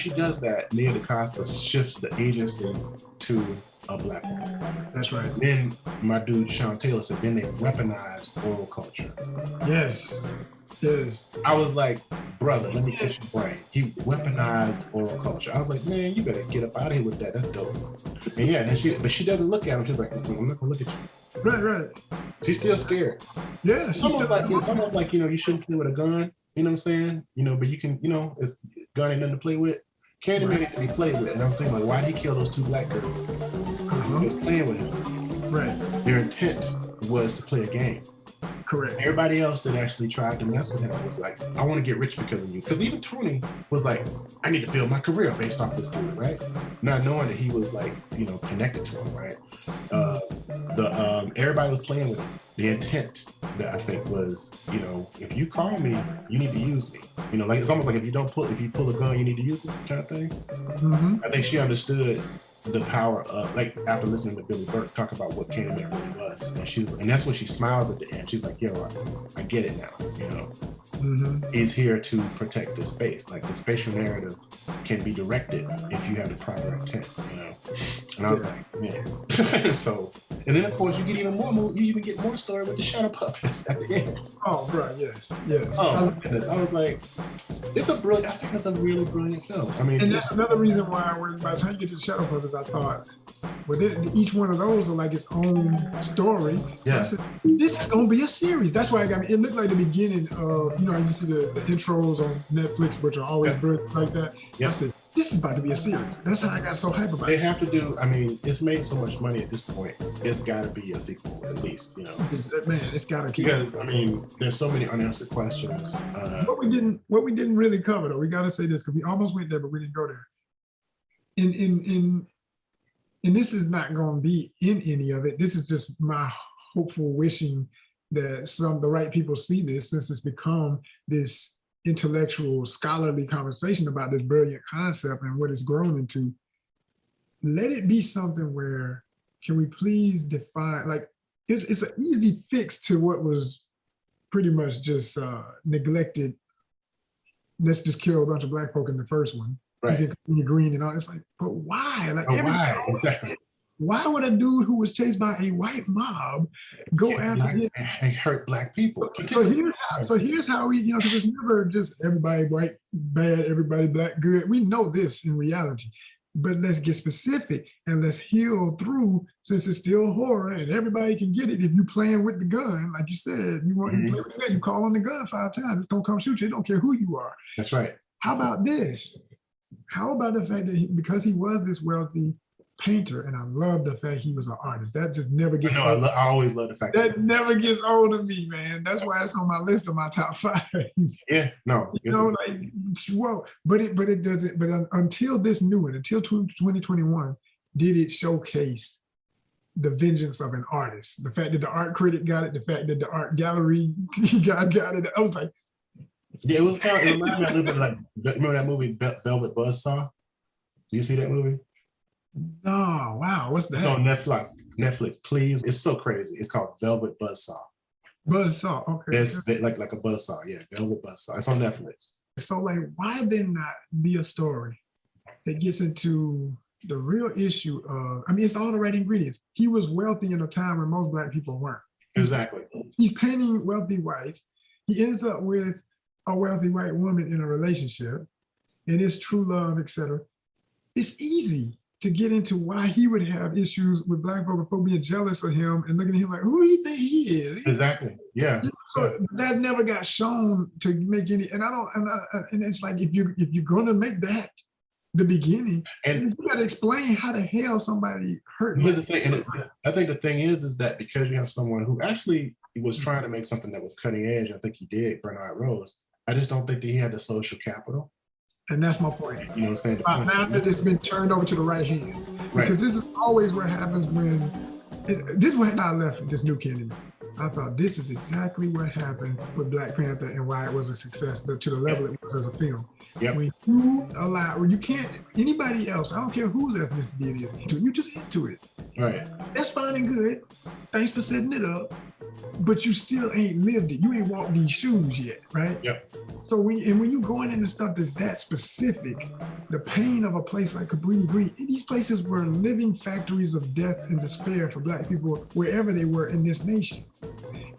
does that, NIA DaCOSTA shifts the agency to a black woman. That's right. And then my dude Sean Taylor said, then they weaponize oral culture. Yes. I was like, brother, let me catch your brain. He weaponized oral culture. I was like, man, you better get up out of here with that. That's dope. And she doesn't look at him. She's like, I'm not gonna look at you. Right. She's still scared. Yeah. It's almost like you shouldn't play with a gun. You know what I'm saying? But you can, it's gun ain't nothing to play with. Candyman can be played with. And I was thinking, like, why did he kill those 2 black girls? He was playing with him. Right. Their intent was to play a game. Correct. Everybody else that actually tried to mess with him was like, I want to get rich because of you. Because even Tony was like, I need to build my career based off this dude, right? Not knowing that he was like, connected to him, right? Everybody was playing with him. The intent that I think was, if you call me, you need to use me. Like it's almost like if you pull a gun, you need to use it kind of thing. Mm-hmm. I think she understood the power of, like, after listening to Billy Burke talk about what Candyman really was, and that's when she smiles at the end. She's like, yo, I get it now. Mm-hmm. He's here to protect the space. Like the spatial narrative can be directed if you have the proper intent. And I was like, man. So, and then of course you get even more. You even get more story with the shadow puppets at the end. Oh, right, yes. Oh my goodness! I was like, I think it's a really brilliant film. I mean, and that's another reason why by the time you get to the shadow puppets, I thought, well, each one of those are like its own story. So I said, this is gonna be a series. That's why it looked like the beginning of, you see the intros on Netflix, which are always brilliant like that. I said, this is about to be a series. That's how I got so hype about it. They have to do, it's made so much money at this point. It's got to be a sequel, at least, Man, it's got to keep. Because, there's so many unanswered questions. What we didn't really cover, though, we got to say this, because we almost went there, but we didn't go there. And this is not going to be in any of it. This is just my hopeful wishing that the right people see this, since it's become this intellectual, scholarly conversation about this brilliant concept and what it's grown into. Let it be something where, can we please define, like, it's an easy fix to what was pretty much just neglected. Let's just kill a bunch of black folk in the first one. Right. He's in green and all. It's like, but why? Like, why? Exactly. Why would a dude who was chased by a white mob go after him and hurt black people? So here's how we, because it's never just everybody white bad, everybody black good. We know this in reality. but let's get specific and let's heal through, since it's still horror and everybody can get it. If you playing with the gun, like you said, you want to play with the gun, you call on the gun 5 times, it's gonna come shoot you. It don't care who you are. That's right. How about this? How about the fact that because he was this wealthy painter, and I love the fact he was an artist. That just never gets old. I always love the fact that never gets old of me, man. That's why it's on my list of my top 5. Yeah, no. You know, like, whoa. But it doesn't, but until this new one, until 2021, did it showcase the vengeance of an artist. The fact that the art critic got it, the fact that the art gallery got it. I was like, yeah, it was kind of, it reminded me a little bit like, remember that movie Velvet Buzzsaw? Do you see that movie? No, wow, what's that? It's on Netflix, please. It's so crazy. It's called Velvet Buzzsaw. Buzzsaw, okay. It's like a buzzsaw, yeah, Velvet Buzzsaw. It's on Netflix. So like, why then not be a story that gets into the real issue of, I mean, it's all the right ingredients. He was wealthy in a time when most Black people weren't. Exactly. He's painting wealthy whites. He ends up with a wealthy white woman in a relationship, and it's true love, etc. It's easy to get into why he would have issues with Black folk being jealous of him and looking at him like, who do you think he is? Exactly. Yeah. So that never got shown to make any, and and it's like, if you're gonna make that the beginning, and you gotta explain how the hell somebody hurt. But the thing, and I think the thing is that because you have someone who actually was trying to make something that was cutting edge, I think he did, Bernard Rose. I just don't think that he had the social capital. And that's my point. You know what I'm saying? Now that it's been turned over to the right hands. Because this is always what happens when, this is when I left this new Candyman. I thought this is exactly what happened with Black Panther and why it was a success to the level it was as a film. Yep. When you allow, when you can't, anybody else, I don't care whose ethnicity it is, you just into it. Right. That's fine and good. Thanks for setting it up. But you still ain't lived it. You ain't walked these shoes yet, right? Yep. So when you going into stuff that's that specific, the pain of a place like Cabrini Green, these places were living factories of death and despair for Black people wherever they were in this nation.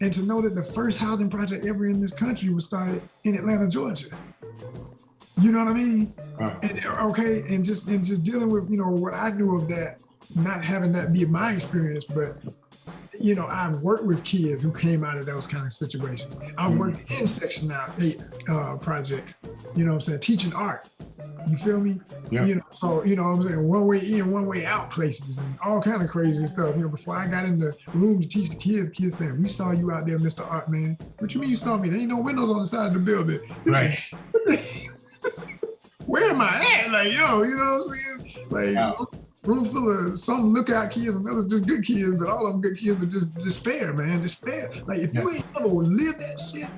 And to know that the first housing project ever in this country was started in Atlanta, Georgia. You know what I mean? And okay, and just dealing with, you know, what I knew of that, not having that be my experience, but you know, I've worked with kids who came out of those kind of situations. I've worked in Section 8 projects, you know what I'm saying, teaching art. You feel me? Yeah. You know, so, you know what I'm saying, one way in, one way out places and all kind of crazy stuff. You know, before I got in the room to teach the kids saying, we saw you out there, Mr. Art Man. What you mean you saw me? There ain't no windows on the side of the building. Right. Where am I at? Like, yo, you know what I'm saying? Like, wow. Room full of some lookout kids and others just good kids, but all of them good kids, but just despair, man, despair. Like, if you ain't ever lived that shit,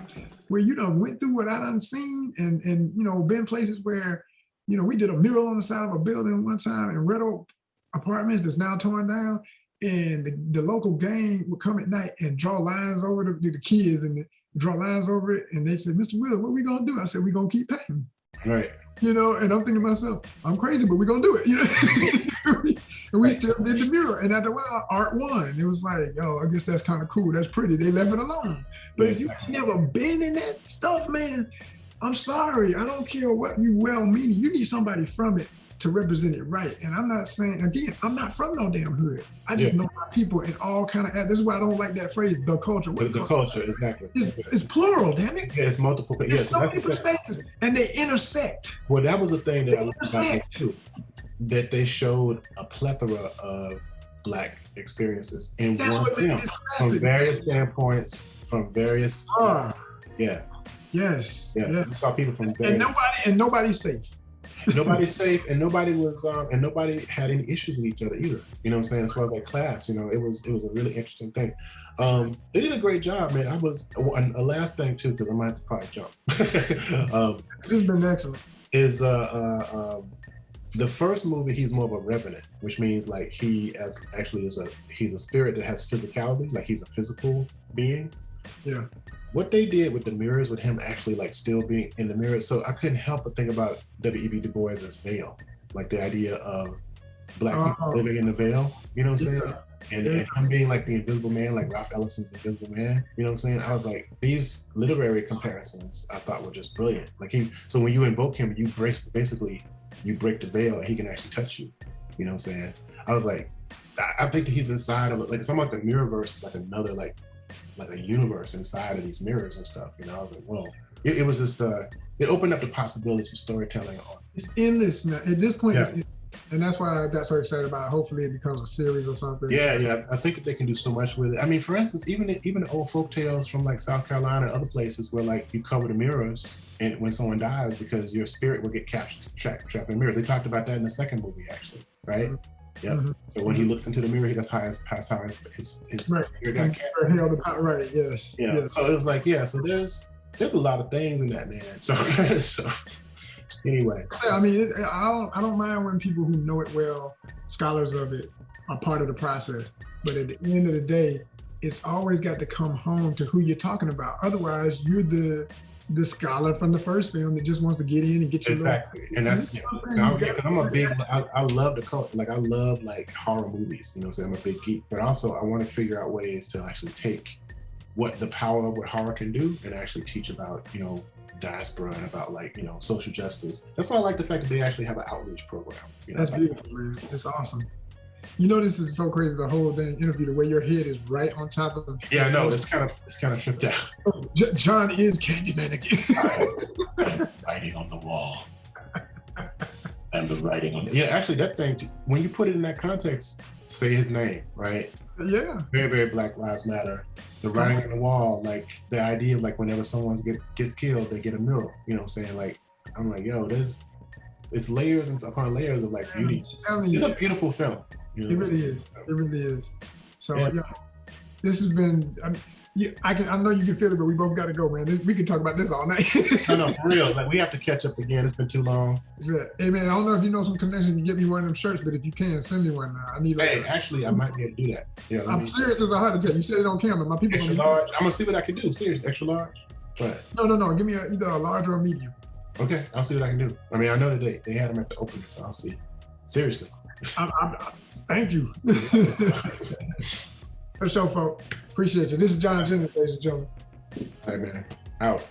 where you done went through what I done seen and you know, been places where, you know, we did a mural on the side of a building one time in Red Oak Apartments that's now torn down, and the local gang would come at night and draw lines over the kids and draw lines over it, and they said, Mr. Wheeler, what are we gonna do? I said, we gonna keep painting. Right. You know, and I'm thinking to myself, I'm crazy, but we're gonna do it. You know, and we still did the mural. And after a while, art won. It was like, oh, I guess that's kind of cool. That's pretty. They left it alone. But if you've never been in that stuff, man, I'm sorry. I don't care what you well-meaning. You need somebody from it to represent it right. And I'm not saying, again, I'm not from no damn hood. I just know my people in all kind of, this is why I don't like that phrase, the culture. The culture, exactly. It's plural, damn it. Yeah, it's multiple. There's so many perspectives, and they intersect. Well, that was the thing that I liked about it too, that they showed a plethora of Black experiences in one film, from various standpoints, from various, Yes. You saw people from various, and nobody's safe. Nobody's safe, and nobody was, and nobody had any issues with each other either. You know what I'm saying? As far as like class, you know, it was a really interesting thing. They did a great job, man. And a last thing too, because I might have to probably jump. This has been excellent. Is the first movie? He's more of a revenant, which means like he's a spirit that has physicality, like he's a physical being. Yeah. What they did with the mirrors, with him actually like still being in the mirror, so I couldn't help but think about W.E.B. Du Bois as veil, like the idea of Black people living in the veil. You know what I'm saying? And him being like the Invisible Man, like Ralph Ellison's Invisible Man. You know what I'm saying? I was like, these literary comparisons I thought were just brilliant. Like so when you invoke him, you basically you break the veil and he can actually touch you. You know what I'm saying? I was like, I think that he's inside of it. Like, something like the Mirrorverse is like another, like a universe inside of these mirrors and stuff. You know, I was like, whoa. It was just, it opened up the possibilities for storytelling. It's endless now. At this point, yeah. it's endless. And that's why I got so excited about it. Hopefully it becomes a series or something. Yeah. I think that they can do so much with it. I mean, for instance, even old folk tales from like South Carolina and other places where like you cover the mirrors and when someone dies because your spirit will get trapped in mirrors. They talked about that in the second movie, actually, right? Mm-hmm. Yep. Mm-hmm. So when he looks into the mirror, that's how his right. spirit got captured. Right. Yes. Yeah. Yes. So it was like, yeah. So there's a lot of things in that, man. So anyway. So, I mean, I don't mind when people who know it well, scholars of it, are part of the process. But at the end of the day, it's always got to come home to who you're talking about. Otherwise, you're the scholar from the first film that just wants to get in and get your exactly. And that's I'm a big. I love the culture. Like I love like horror movies. You know, what I'm saying? I'm a big geek, but also I want to figure out ways to actually take what the power of what horror can do and actually teach about, you know, diaspora and about like, you know, social justice. That's why I like the fact that they actually have an outreach program. You know, that's beautiful, man. It's awesome. You know, this is so crazy, the whole dang interview, the way your head is right on top of. Yeah, no, it's kind of tripped out. Oh, John is Candyman again. Writing on the wall. And the writing on yeah, actually that thing, when you put it in that context, say his name, right? Yeah. Very, very Black Lives Matter. The writing on the wall, like the idea of like whenever someone gets killed, they get a mural. You know what I'm saying? Like, I'm like, yo, it's layers upon layers of like beauty. It's a beautiful film. You know, it really is. So yeah, this has been. I know you can feel it, but we both got to go, man. We can talk about this all night. No, for real. Like we have to catch up again. It's been too long. Hey man, I don't know if you know some connection to get me one of them shirts, but if you can, send me one. I need. Hey, actually, I might be able to do that. Yeah, I'm serious as a heart attack. You said it on camera. My people. Extra large. I'm gonna see what I can do. Serious, extra large. But no. Give me either a large or a medium. Okay, I'll see what I can do. I mean, I know that they had them at the opening, so I'll see. Seriously. Thank you. For sure, folks. Appreciate you. This is John Jennings, ladies and gentlemen. All right, man. Out.